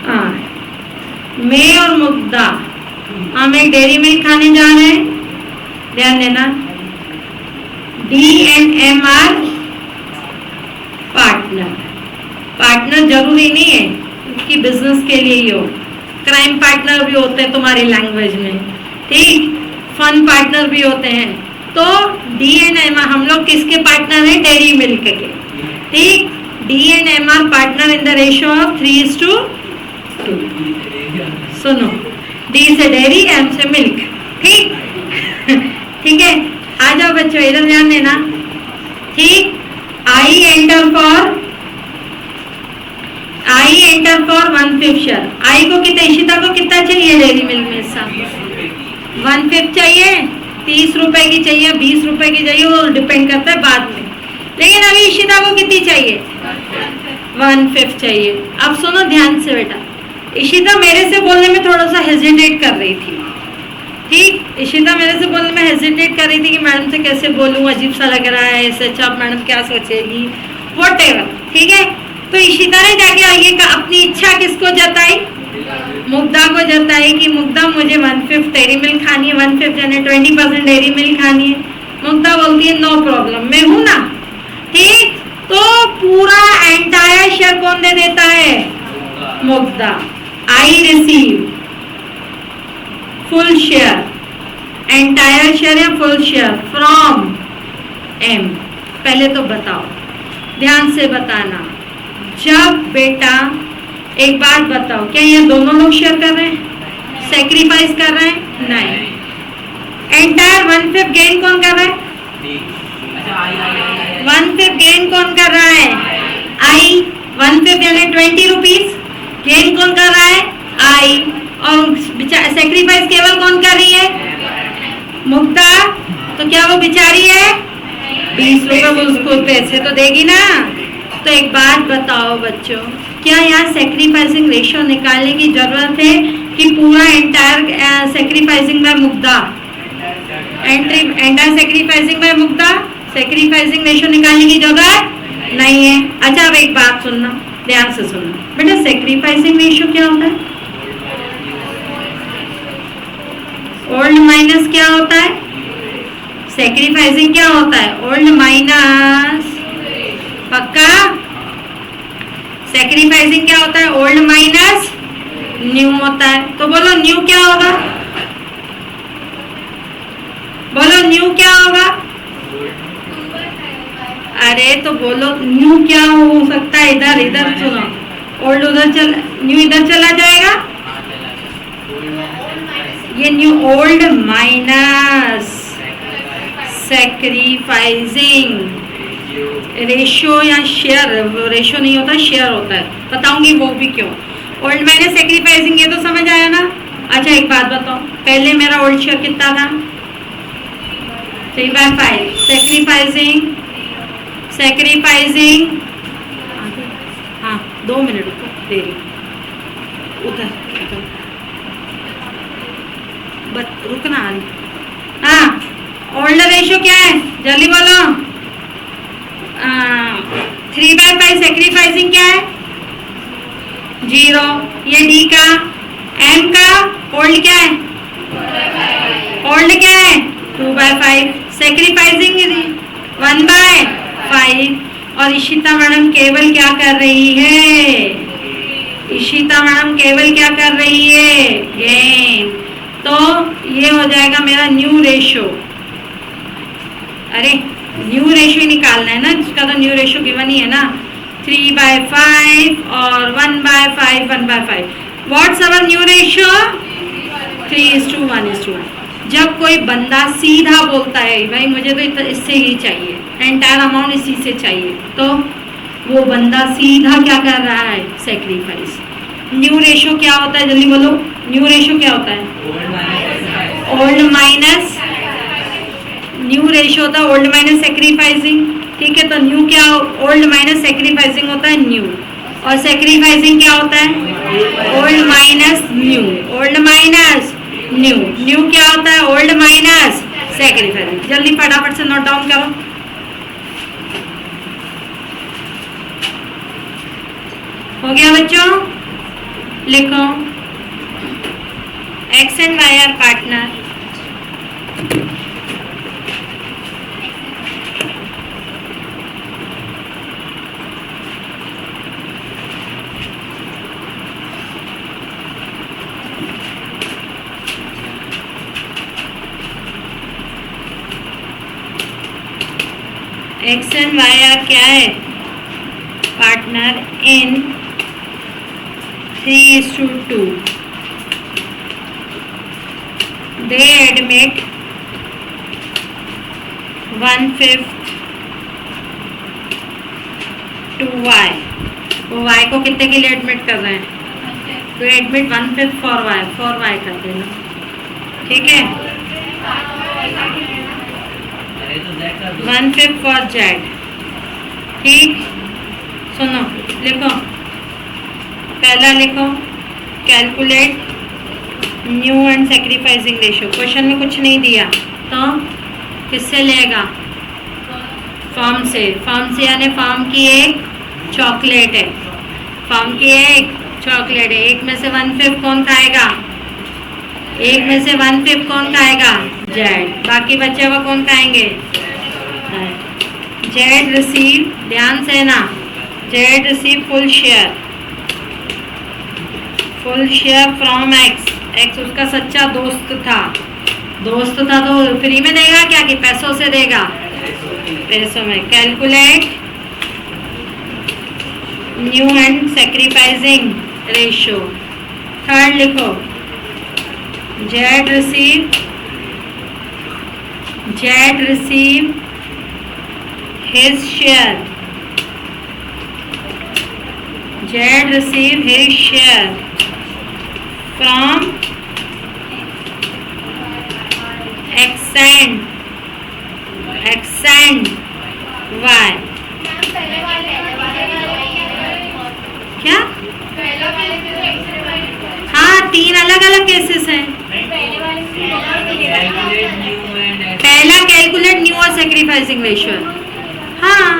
हाँ, मैं और मुग्धा हम एक डेयरी मिल्क खाने जा रहे हैं. ध्यान देना. D&M are partner. पार्टनर जरूरी नहीं है कि बिजनेस के लिए ही हो. क्राइम पार्टनर भी होते हैं तुम्हारी लैंग्वेज में. ठीक, फन पार्टनर भी होते हैं. तो D&M हम लोग किसके पार्टनर हैं? डेयरी मिल्क के. ठीक, D&M are partner in the ratio of 3:2. सुनो, D से डेयरी, M से मिल्क. ठीक ठीक है. आ जाओ बच्चों, इधर ध्यान देना. ठीक, I enter for 1/5 share. I को कितना, इशिता को कितना चाहिए डेयरी मिल्क में? 1/5 चाहिए. 30 रुपए की चाहिए, 20 रुपए की चाहिए, वो डिपेंड करता है बाद में. लेकिन अभी इशिता को कितनी चाहिए? 1/5 चाहिए। अब सुनो ध्यान से बेटा, इशिता मेरे से बोलने में थोड़ा सा हेजिटेट कर रही थी, ठीक, इशिता मेरे से बोलने में हेजिटेट कर रही थी कि मैडम से कैसे बोलूँ, अजीब सा लग रहा है, ऐसे अच्छा मैडम क्या सोचेगी, व्हाटएवर, ठीक है। तो इशिता ने जाके ये अपनी इच्छा किसको जताई? मुग्धा को जताई कि मुग्धा मुझे 1/5 डेयरी मिल्क खानी है, 1/5 यानी 20% डेयरी मिल्क खानी है। मुग्धा बोलती है नो प्रॉब्लम, मैं हूं ना, ठीक। तो पूरा एंटायर शेयर कौन दे देता है? Mugdha. I receive full share, entire share या फुल शेयर फ्रॉम एम। पहले तो बताओ, ध्यान से बताना, जब बेटा एक बात बताओ, क्या ये दोनों लोग शेयर कर रहे हैं, सेक्रीफाइस कर रहे हैं? नहीं। एंटायर 1/5 गेन कौन कर रहा है? 1/5 गेन कौन कर रहा है? आई। 1/5 यानी 20 रुपीज गेन कौन कर रहा है? आई। और सेक्रीफाइस केवल कौन कर रही है? मुग्धा। तो क्या वो बेचारी है? 20 रुपए उसको पैसे तो देगी ना। तो एक बात बताओ बच्चों, क्या यहाँ सेक्रीफाइसिंग रेशियो निकालने की जरूरत है कि पूरा entire sacrificing by Mugdha? Entire sacrificing by Mugdha, sacrificing ratio निकालने की जरूरत नहीं है। अच्छा अब एक बात सुनना, ध्यान से सुनना बेटा, सेक्रीफाइसिंग रेशियो क्या होता है? ओल्ड माइनस क्या होता है? सेक्रीफाइसिंग क्या होता है? ओल्ड माइनस, पक्का? सेक्रीफाइसिंग क्या होता है? ओल्ड माइनस न्यू होता है। तो बोलो न्यू क्या होगा? बोलो न्यू क्या होगा? अरे तो बोलो न्यू क्या हो सकता है? इधर इधर सुनो, ओल्ड उधर चल, न्यू इधर चला जाएगा, ये new old minus sacrificing ratio या शेयर, रेशियो नहीं होता शेयर होता है, बताऊंगी वो भी क्यों। ओल्ड माइनस सेक्रीफाइसिंग, ये तो समझ आया ना। अच्छा एक बात बताओ, पहले मेरा ओल्ड शेयर कितना था? 3/5। सेक्रीफाइसिंग, सेक्रीफाइसिंग, हाँ 2 मिनट दे रही, उधर रुकना। हाँ ओल्ड रेशियो क्या है? जल्दी बोलो। 3/5 सेक्रीफाइसिंग क्या है? 0। ये डी का, एम का ओल्ड क्या है? ओल्ड क्या है? 2/5। सेक्रीफाइसिंग 1/5। और इशिता मैडम केवल क्या कर रही है? इशिता मैडम केवल क्या कर रही है? गेन। तो ये हो जाएगा मेरा न्यू रेशियो। अरे न्यू रेशियो निकालना है ना, इसका तो न्यू रेशियो गिवन ही है ना, 3/5 और 1/5, 1/5। What's our new ratio? 3:1:1। जब कोई बंदा सीधा बोलता है भाई मुझे तो इससे ही चाहिए, एंटायर अमाउंट इसी से चाहिए, तो वो बंदा सीधा क्या कर रहा है? सेक्रीफाइस। न्यू रेशियो क्या होता है? जल्दी बोलो, न्यू रेशियो क्या होता है? ओल्ड माइनस, न्यू रेशियो होता है ओल्ड माइनस सेक्रीफाइसिंग, ठीक है। तो न्यू क्या? ओल्ड माइनस सेक्रीफाइसिंग होता है न्यू, और सेक्रीफाइसिंग क्या होता है? Old minus new, old minus new. New क्या होता है? Old minus sacrificing. जल्दी फटाफट से नोट डाउन करो। हो गया बच्चों? लिखो, X and Y are partner, X and Y are क्या है? Partner in 3:2. They admit 1/5 to y. वो y को कितने के लिए एडमिट कर रहे हैं? तो एडमिट 1/5 फॉर y कर देना, ठीक है। 1/5 फॉर z, ठीक, सुनो, लिखो, पहला लिखो calculate new and sacrificing ratio. Question में कुछ नहीं दिया तो किससे लेगा? फर्म से। फर्म से यानी फर्म की एक चॉकलेट है, फर्म की एक चॉकलेट है, एक में से 1/5 कौन खाएगा? एक में से 1/5 कौन खाएगा? जेड। बाकी बचे हुआ कौन खाएंगे? जेड रिसीव, ध्यान से ना, Z receive full share from x. X उसका सच्चा दोस्त था तो फ्री में देगा क्या कि पैसों से देगा? पैसों में। Calculate new and sacrificing ratio. Third लिखो Z receive his share, Z receive his share from x and y। क्या? हाँ, 3 अलग अलग केसेस हैं। पहला कैलकुलेट न्यू और सेक्रीफाइसिंग रेशियो। हाँ,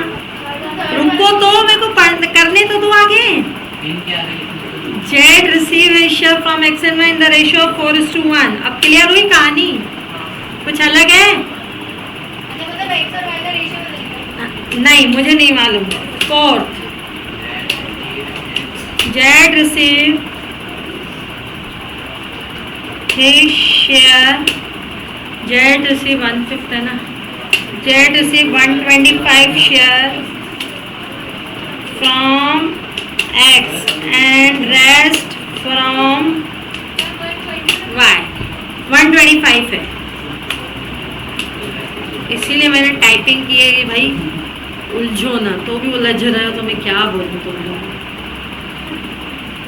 रुको तो, मेरे को करने तो दो आगे। Z receive share from X and Y in the ratio of 4:1। अब क्लियर हुई कहानी? कुछ अलग है? नहीं, मुझे नहीं मालूम। Fourth, Z receive his share, Z receive 1/5 है ना, Z receive 125 share from X and rest from Y. 125 है, इसीलिए मैंने टाइपिंग की है कि भाई उलझो ना। तो भी उलझ रहे हो तो मैं क्या बोलूँ तुम लोग।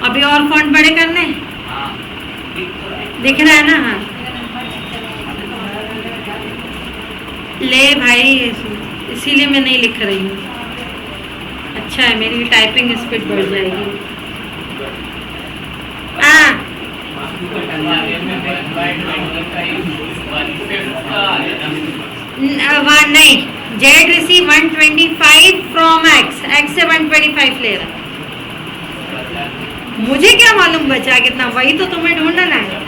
अभी और फॉन्ट बड़े करने दिख रहा है ना? हाँ, ले भाई, इसीलिए मैं नहीं लिख रही हूँ। अच्छा है, मेरी टाइपिंग स्पीड बढ़ जाएगी। नहीं, Z receive 125 from x, x से 125 ले रहा। मुझे क्या मालूम बचा कितना, वही तो तुम्हें ढूंढना है।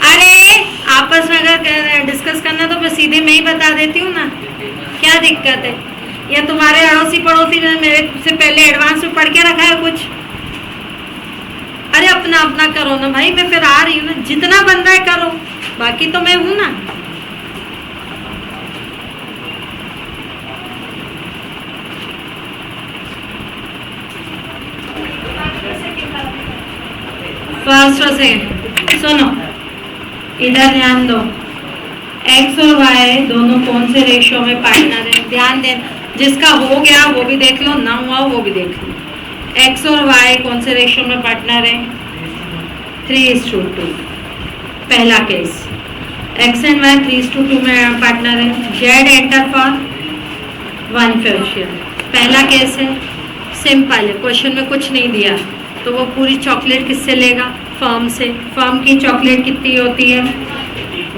अरे आपस में अगर डिस्कस करना तो मैं सीधे मैं ही बता देती हूँ ना, क्या दिक्कत है? या तुम्हारे अड़ोसी पड़ोसी ने मेरे से पहले एडवांस में पढ़ के रखा है कुछ? अरे अपना अपना करो ना भाई, मैं फिर आ रही हूँ ना, जितना बन रहा है करो, बाकी तो मैं हूँ ना। फर्स्ट और सेकंड सुनो, इधर ध्यान दो। एक्स और वाई दोनों कौन से रेशियो में पार्टनर है? ध्यान देना, जिसका हो गया वो भी देख लो, ना हुआ वो भी देख लो। एक्स और वाई कौन से रेशियो में पार्टनर है? 3:2। पहला केस। एक्स एंड वाई 3:2 में पार्टनर है। Z enter for 1/5 share. पहला केस है, सिंपल है, क्वेश्चन में कुछ नहीं दिया तो वो पूरी चॉकलेट किससे लेगा? फर्म से। फर्म की चॉकलेट कितनी होती है?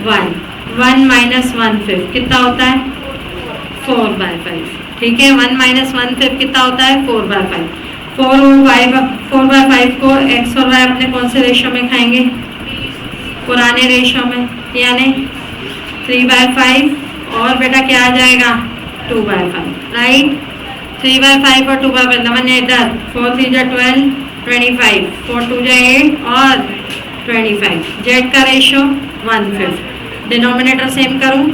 1 माइनस 1/5 कितना होता है? 4/5। ठीक है, 1 माइनस 1/5 कितना होता है? 4/5। 4/5 को एक्स और वाई अपने कौन से रेशियो में खाएंगे? पुराने रेशियो में, यानी 3/5 और बेटा क्या आ जाएगा? 2/5। राइट, 3/5 और 2/5 नमन इधर। 4 3 जा 12, 25, 4 2 जा 8 और 25। जेड का रेशियो 1/5। डिनोमिनेटर सेम करूं,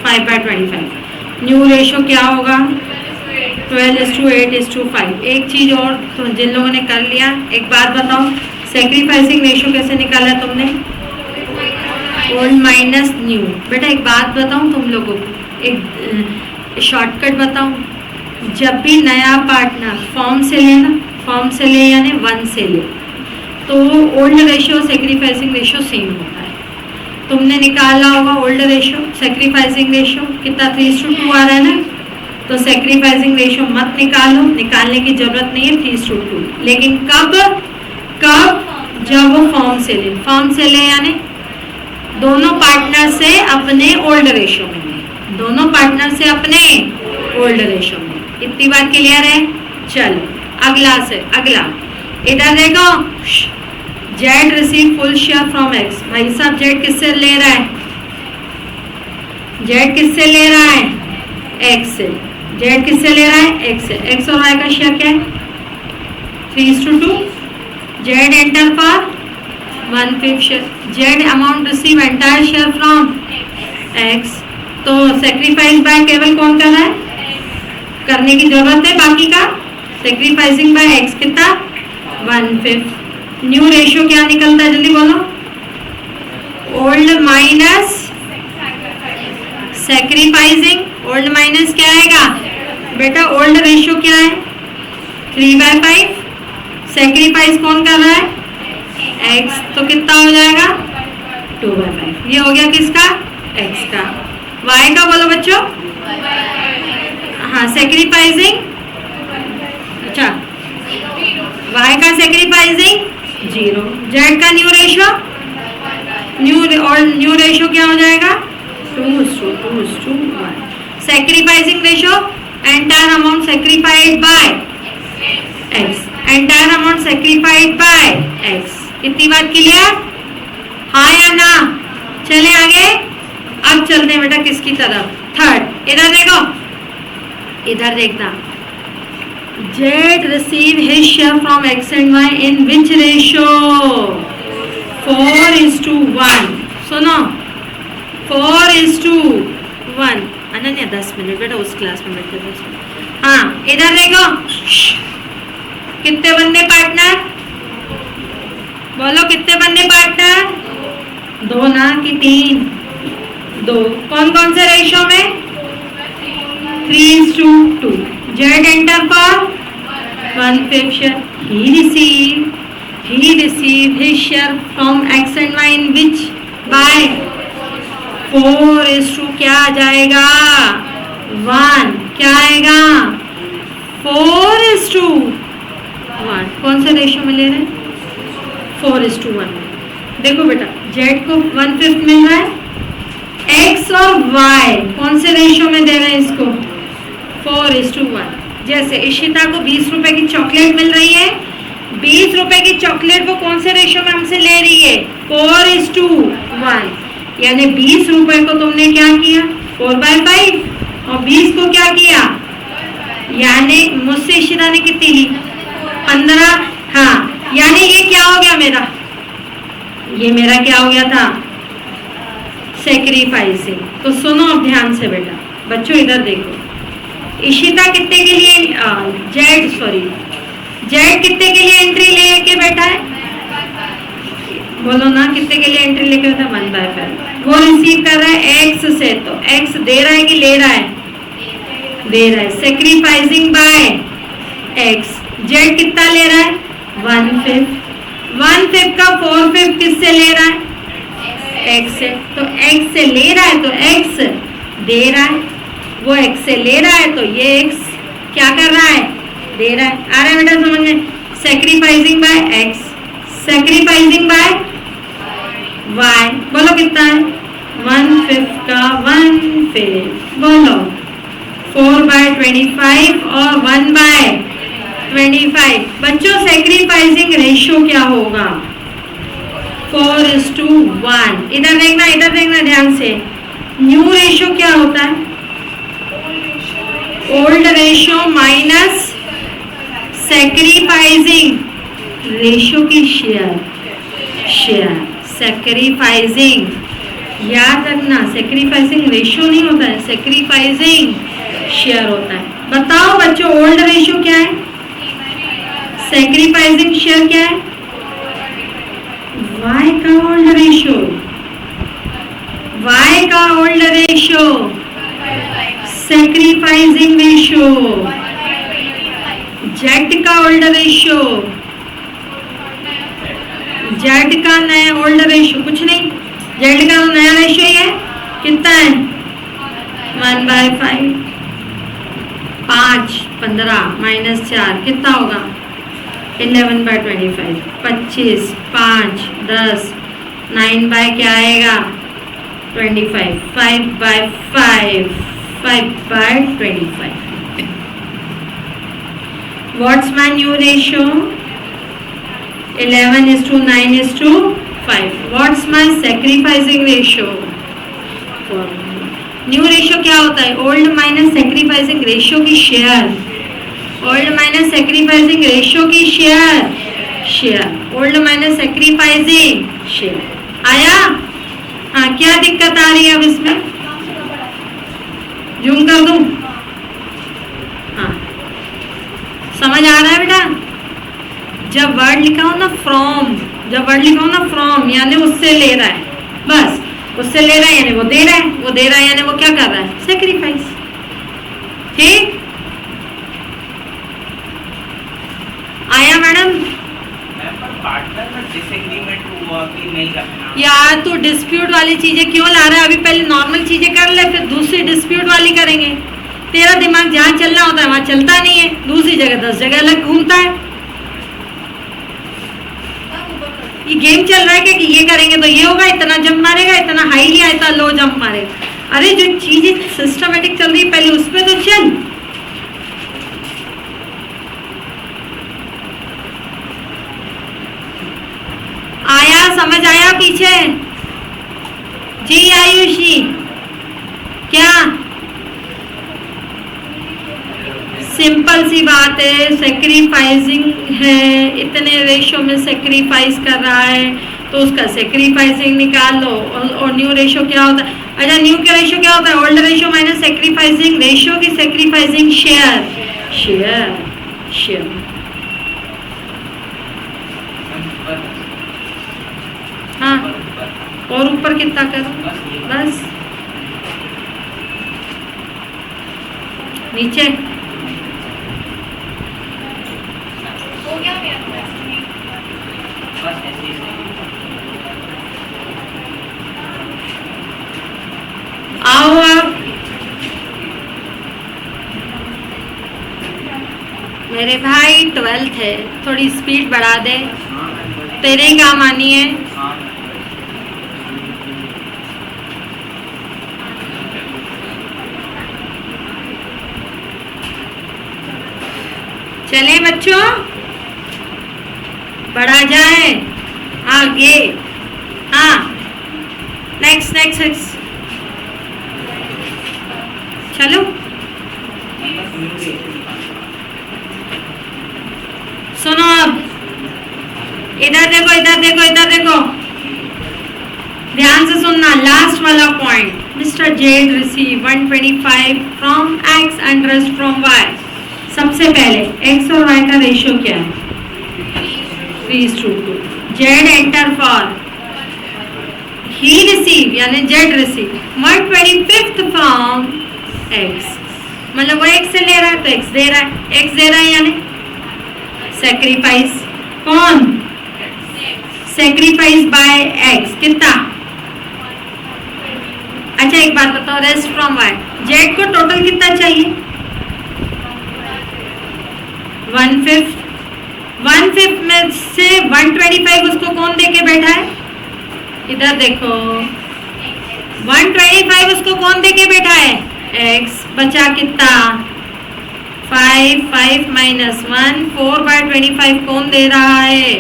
5/25। न्यू रेशियो क्या होगा? 12:8:5। एक चीज और तो जिन लोगों ने कर लिया, एक बात बताओ, सेक्रीफाइसिंग रेशियो कैसे निकाला तुमने? Old minus new. बेटा एक बात बताऊं तुम लोगों को, एक शॉर्टकट बताऊं, जब भी नया पार्टनर फॉर्म से लेना, फॉर्म से ले यानी 1 से ले, तो old ratio sacrificing ratio same होता है। तुमने निकाला होगा ओल्ड रेशियो, सेक्रीफाइसिंग रेशियो कितना? 3:2 आ रहा है ना, तो सेक्रीफाइसिंग रेशियो मत निकालो, निकालने की जरूरत नहीं है 3:2। लेकिन कब कब जब वो फॉर्म से ले यानी दोनों पार्टनर से अपने ओल्ड रेशियो में ले, दोनों पार्टनर से अपने ओल्ड रेशियो में। इतनी बात क्लियर है? चलो अगला इधर देखो, Z receive full share from x. भाई साहब जेड किससे ले रहा है? जेड किससे ले रहा है? एक्स से। जेड किससे ले रहा है? एक्स से। एक्स और वाई का शेयर क्या है? 3:2। Z enter for 1/5 share. Z amount receive entire share from x. तो सेक्रीफाइस बाय केवल कौन कर रहा है? करने की जरूरत है बाकी का। सेक्रीफाइसिंग बाय एक्स कितना? 1/5। न्यू रेशियो क्या निकलता है? जल्दी बोलो। Old minus sacrificing. Old minus क्या आएगा बेटा? ओल्ड रेशियो क्या है? 3/5। सेक्रीफाइस कौन कर रहा है? एक्स। तो कितना हो जाएगा? 2/5। ये हो गया किसका? एक्स का। वाई का बोलो बच्चों। हाँ रेसिप्रोकाइजिंग, अच्छा y का सेक्रीफाइसिंग 0, z का न्यू रेशियो न्यू रेशियो क्या हो जाएगा 2:1। Sacrificing ratio entire amount sacrificed by x, entire amount sacrificed by x। इतनी बात क्लियर, हाँ या ना? चले आगे। अब चलते हैं बेटा किसकी तरफ, थर्ड। इधर देखो, इधर देखना। Z receive his share from X and Y in which ratio? 4:1। सुनो 4:1। अनन्या 10 मिनट बेटा उस क्लास में बैठे 10 मिनट। हाँ इधर देखो, कितने बंदे पार्टनर, बोलो कितने बंदे पार्टनर? 2 ना कि 3? 2। कौन कौन से रेशियो में? 3:2। Z enter for 1/5 share. He received his share from X and Y in which by 4:2 क्या आ जाएगा 1, क्या आएगा 4:1। कौन से रेशियो में ले रहे हैं? 4:1 में। देखो बेटा Z को 1/5 मिल रहा है, X और Y कौन से रेशियो में दे रहे हैं इसको 4:1। जैसे इशिता को 20 रुपए की चॉकलेट मिल रही है, 20 रुपए की चॉकलेट वो कौन से रेशियो में हमसे ले रही है 4:1। यानी 20 रुपए को तुमने क्या किया 4/5 और 20 को क्या किया, यानी मुझसे इशिता ने कितनी ली 15। हाँ यानी ये क्या हो गया मेरा, ये मेरा क्या हो गया था सेक्रीफाइसिंग। तो सुनो अब ध्यान से बेटा बच्चों, इधर देखो, इशिता कितने के लिए जेड कितने के लिए एंट्री लेके बैठा है, बोलो ना कितने के लिए एंट्री लेके बैठा 1/5। वो रिसीव कर रहा है एक्स से, तो एक्स दे रहा है कि ले रहा है, दे रहा है। सेक्रीफाइसिंग बाय एक्स, जेड कितना ले रहा है 1/5। 1/5 का 4/5 किससे ले रहा है एक्स से, तो एक्स से ले रहा है तो एक्स दे रहा है, वो एक्स से ले रहा है तो ये एक्स क्या कर रहा है दे रहा है। आ रहा है बेटा समझ में? Sacrificing by X, sacrificing by Y, बोलो कितना है 1/5 का 1/5, बोलो 4/25 और 1/25। बच्चों सेक्रीफाइसिंग रेशियो क्या होगा 4:1। इधर देखना ध्यान से। न्यू रेशियो क्या होता है old ratio minus sacrificing ratio की शेयर। सेक्रीफाइसिंग याद रखना, सेक्रीफाइसिंग रेशियो नहीं होता है, सेक्रीफाइसिंग शेयर होता है। बताओ बच्चों ओल्ड रेशियो क्या है, सेक्रीफाइसिंग शेयर क्या है? Y का ओल्ड रेशियो, Y का old ratio, sacrificing ratio, Z का ओल्ड रेशियो, Z का नया ओल्ड रेशियो कुछ नहीं, Z का नया रेशियो ही है, कितना है 1/5। 5 15 माइनस 4 कितना होगा 11/25 25 5 10 9 बाय क्या आएगा 25 5/5 5/25 What's my new ratio 11:9:5 What's my sacrificing ratio new ratio क्या होता है ओल्ड माइनस सेक्रीफाइसिंग रेशियो की share old minus sacrificing ratio की share old minus sacrificing share आया हाँ क्या दिक्कत आ रही है अब इसमें जूम कर दूं हाँ समझ आ रहा है बेटा जब वर्ड लिखा हो ना फ्रॉम यानी उससे ले रहा है बस उससे ले रहा है यानी वो दे रहा है यानी वो क्या कर रहा है सेक्रीफाइस ठीक आया मैडम पार्टनर में डिसएग्रीमेंट हुआ कि नहीं रखना यार तू डिस्प्यूट वाली चीजें क्यों ला रहा है अभी पहले नॉर्मल चीजें कर ले फिर दूसरी डिस्प्यूट वाली करेंगे तेरा दिमाग जहाँ चलना होता है वहां चलता नहीं है दूसरी जगह 10 जगह अलग घूमता है ये गेम चल रहा है कि ये करेंगे तो ये होगा इतना जंप मारेगा इतना हाई लिया इतना लो जंप मारेगा अरे जो चीजें सिस्टमेटिक चल रही है पहले उस पर तो चल आया समझ आया पीछे जी आयुषी क्या सिंपल सी बात है सेक्रीफाइसिंग है इतने रेशो में सेक्रीफाइस कर रहा है तो उसका सेक्रीफाइसिंग निकाल लो और न्यू रेशो क्या होता है अच्छा न्यू का रेशो क्या होता है old ratio minus sacrificing ratio की सेक्रीफाइसिंग शेयर हाँ और ऊपर कितना करो बस नीचे आओ अब मेरे भाई 12th है थोड़ी स्पीड बढ़ा दे तेरे ही काम आनी है चले बच्चों बढ़ा जाए आगे हाँ नेक्स्ट चलो सुनो अब इधर देखो ध्यान से सुनना लास्ट वाला point mister Z receive 125 from X and rest from Y सबसे पहले x और y का रेशियो क्या है 3:2 Z enter for he receive यानी जेड रिसीव 125 फ्रॉम x मतलब वो x से ले रहा है तो x दे रहा है यानी सेक्रीफाइस कौन सेक्रीफाइस बाय x कितना अच्छा एक बात बताओ रेस्ट फ्रॉम y जेड को टोटल कितना चाहिए 1/5 में से 125 उसको कौन देके बैठा है इधर देखो 125 उसको कौन देके बैठा है x बचा कितना 5 माइनस 1 4/25 कौन दे रहा है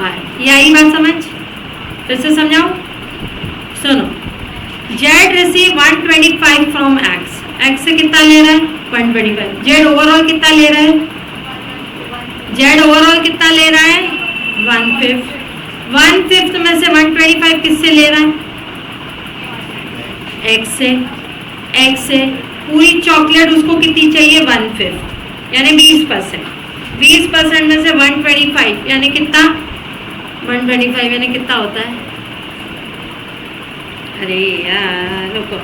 y यही बात समझ फिर से समझाओ सुनो जेड रिसीव 125 फ्रॉम x से कितना ले रहा है 125 जेड ओवरऑल कितना ले रहा है जेड ओवरऑल कितना ले रहा है 1/5 में से 125 किससे ले रहा है x से पूरी चॉकलेट उसको कितनी चाहिए 1/5 यानी 20% में से 125 यानी कितना 125 यानी कितना होता है अरे यार रुको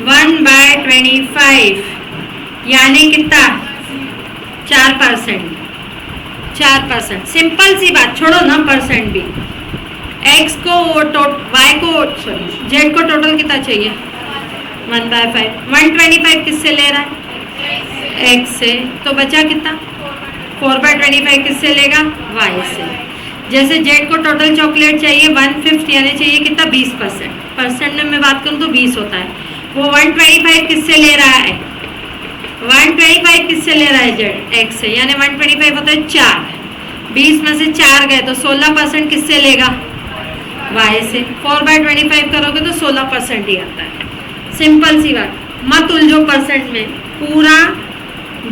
1/25 यानी कितना 4% सिंपल सी बात छोड़ो ना परसेंट भी एक्स को वाई को सॉरी जेड को टोटल कितना चाहिए 1/5। 125 किससे ले रहा है एक्स से, तो बचा कितना 4/25 किससे लेगा वाई से। जैसे जेड को टोटल चॉकलेट चाहिए 1/5 यानी चाहिए कितना 20%, परसेंट में मैं बात करूँ तो 20 होता है, वो 125 किससे ले रहा है 125 किससे ले रहा है जेड एक्स से, यानी 125 होता है 4, 20 में से 4 गए तो 16% किससे लेगा वाई से। 4/25 करोगे तो 16% ही आता है, सिंपल सी बात, मत उलझो परसेंट में। पूरा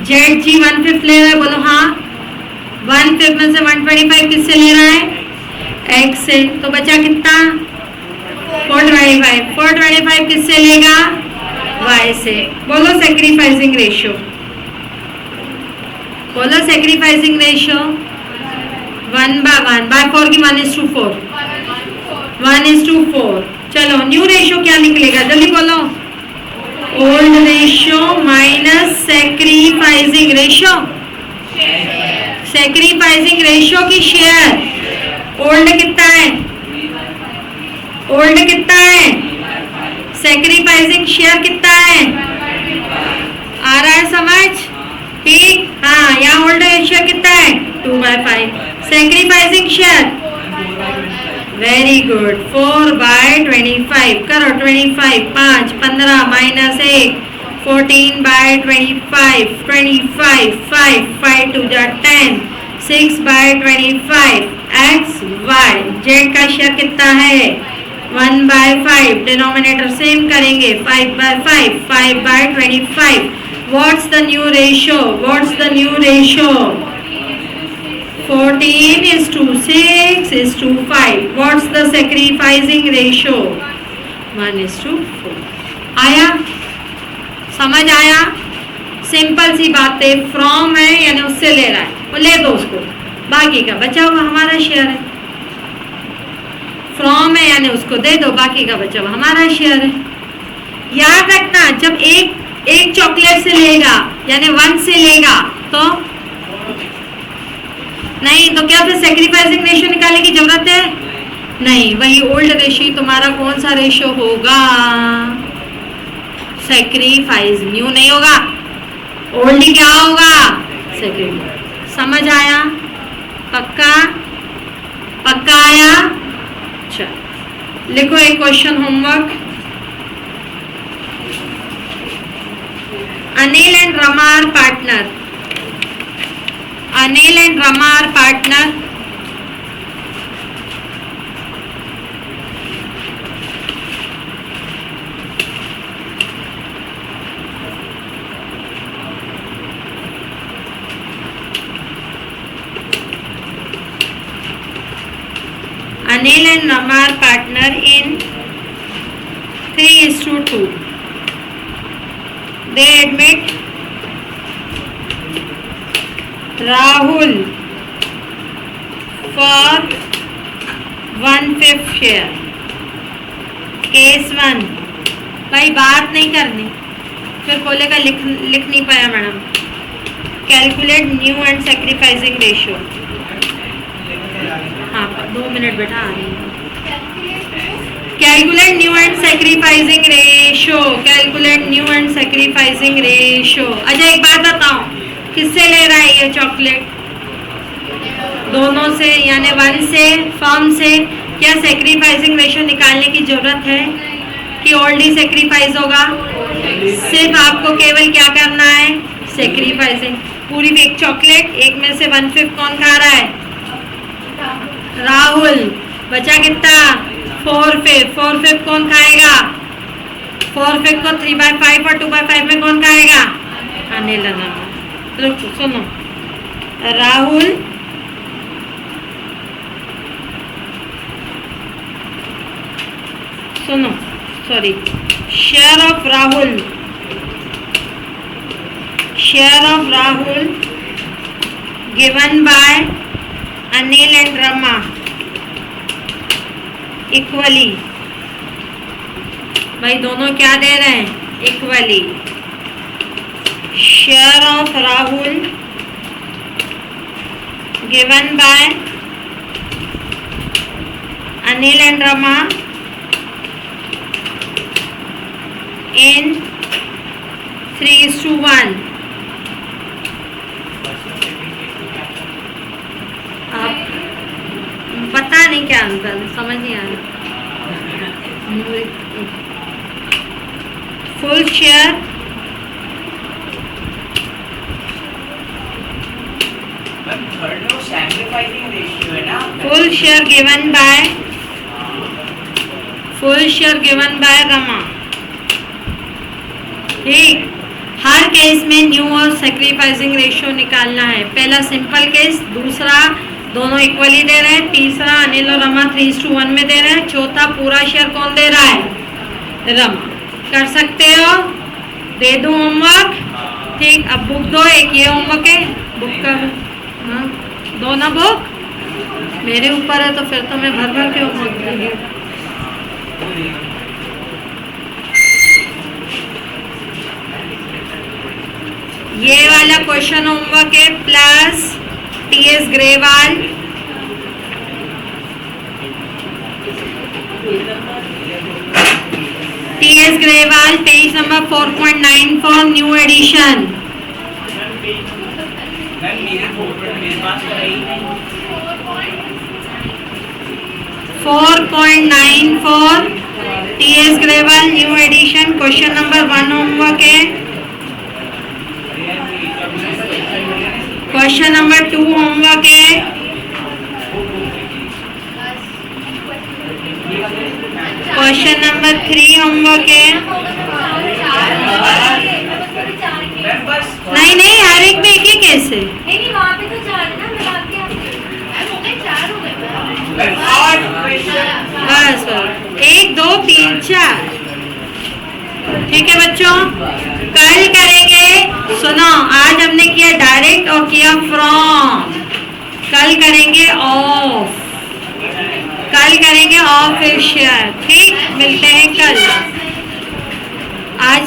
जेड जी 1/5 ले रहा है, बोलो हाँ 1/5 में से 125 किससे ले रहा है एक्स से, तो बचा कितना 425, 425 किससे लेगा वाई से। बोलो सेक्रीफाइसिंग रेशियो, बोलो सेक्रीफाइसिंग रेशियो 1/4 की 1:4, 1:4। चलो न्यू रेशियो क्या निकलेगा जल्दी बोलो, old ratio minus sacrificing ratio, sacrificing ratio की शेयर, ओल्ड कितना है ओल्ड कितना है सेक्रीफाइसिंग शेयर कितना है, आ रहा है समझ ठीक, हाँ यहाँ ओल्ड रेशियो कितना है 2/5, सेक्रीफाइसिंग शेयर वेरी गुड 4/25 करो 25, 5 15 -1 14/25, 25 5 5 2 10, 6/25 एक्स वाई। जेड का शेयर कितना है 1/5, डिनोमिनेटर सेम करेंगे 5/5, 5/25। What's the new ratio, what's the new ratio 14:6:5। What's the sacrificing ratio 1:4। आया समझ आया, सिंपल सी बात है, फ्रॉम है यानी उससे ले रहा है, वो ले दो उसको, बाकी का बचा हुआ हमारा शेयर है। फ्रॉम है यानी उसको दे दो, बाकी का बचा हुआ हमारा शेयर है। याद रखना जब एक चॉकलेट से लेगा यानी 1 से लेगा तो नहीं, तो क्या फिर सेक्रीफाइसिंग रेशियो निकालने की जरूरत है नहीं, वही ओल्ड रेशियो तुम्हारा कौन सा रेशियो होगा सेक्रीफाइस, न्यू नहीं होगा, ओल्ड क्या होगा सेक्रीफाइस। समझ आया, पक्का पक्का आया। अच्छा लिखो एक question homework, Anil and Rama are partner, Anil and Rama are partner, Anil and Rama are partner in 3:2. They admit Rahul for 1/5 share. Case 1, भाई बात नहीं करनी, फिर बोलेगा लिख नहीं पाया madam. Calculate new and sacrificing ratio, हाँ 2 मिनट बेटा आ रही है। Calculate new and sacrificing ratio, calculate new and sacrificing ratio. अच्छा एक बात बताओ, किससे ले रहा है ये चॉकलेट, दोनों से यानी 1 से फर्म से। क्या सेक्रीफाइसिंग रेशियो निकालने की जरूरत है कि ऑलरेडी सेक्रीफाइस होगा, सिर्फ आपको केवल क्या करना है सेक्रीफाइसिंग। पूरी एक चॉकलेट, एक में से 1/5 कौन खा रहा है राहुल, बचा कितना 4/5, 4/5 कौन खाएगा 4/5 को 3/5 और 2/5 में कौन खाएगा अनिल। रुको सुनो, राहुल सुनो sorry, share of Rahul, share of Rahul given by Anil and Rama equally. भाई दोनों क्या दे रहे हैं equally. Share of Rahul given by Anil and Rama in 3:1. आप पता नहीं क्या अंतर, समझ नहीं आ रहा। Full share full share given by Rama. ठीक, हर केस में न्यू और सैक्रिफाइसिंग रेशियो निकालना है। पहला सिंपल केस, दूसरा दोनों इक्वली दे रहे हैं, तीसरा अनिल और रमा 3:1 में दे रहे हैं, चौथा पूरा शेयर कौन दे रहा है? रमा। कर सकते हो? दे दूं होमवर्क? ठीक, अब बुक दो, एक ये होमवर्क है, बुक कर दो ना बुक। मेरे ऊपर है तो फिर तो मैं भर भर के होमवर्क दूंगी। ये वाला क्वेश्चन होमवर्क है plus TS Grewal, TS Grewal page number 4.94 new edition. 4.94 TS Grewal new edition. Question number 1 homework है। क्वेश्चन नंबर 2 होमवर्क है। क्वेश्चन नंबर 3 होमवर्क है। नहीं नहीं, हर एक में एक ही कैसे? बस 1 2 3 4। ठीक है बच्चों, कल करेंगे। सुनो, आज हमने किया डायरेक्ट और किया फ्रॉम, कल करेंगे ऑफ, कल करेंगे ऑफ शेयर। ठीक, मिलते हैं कल। आज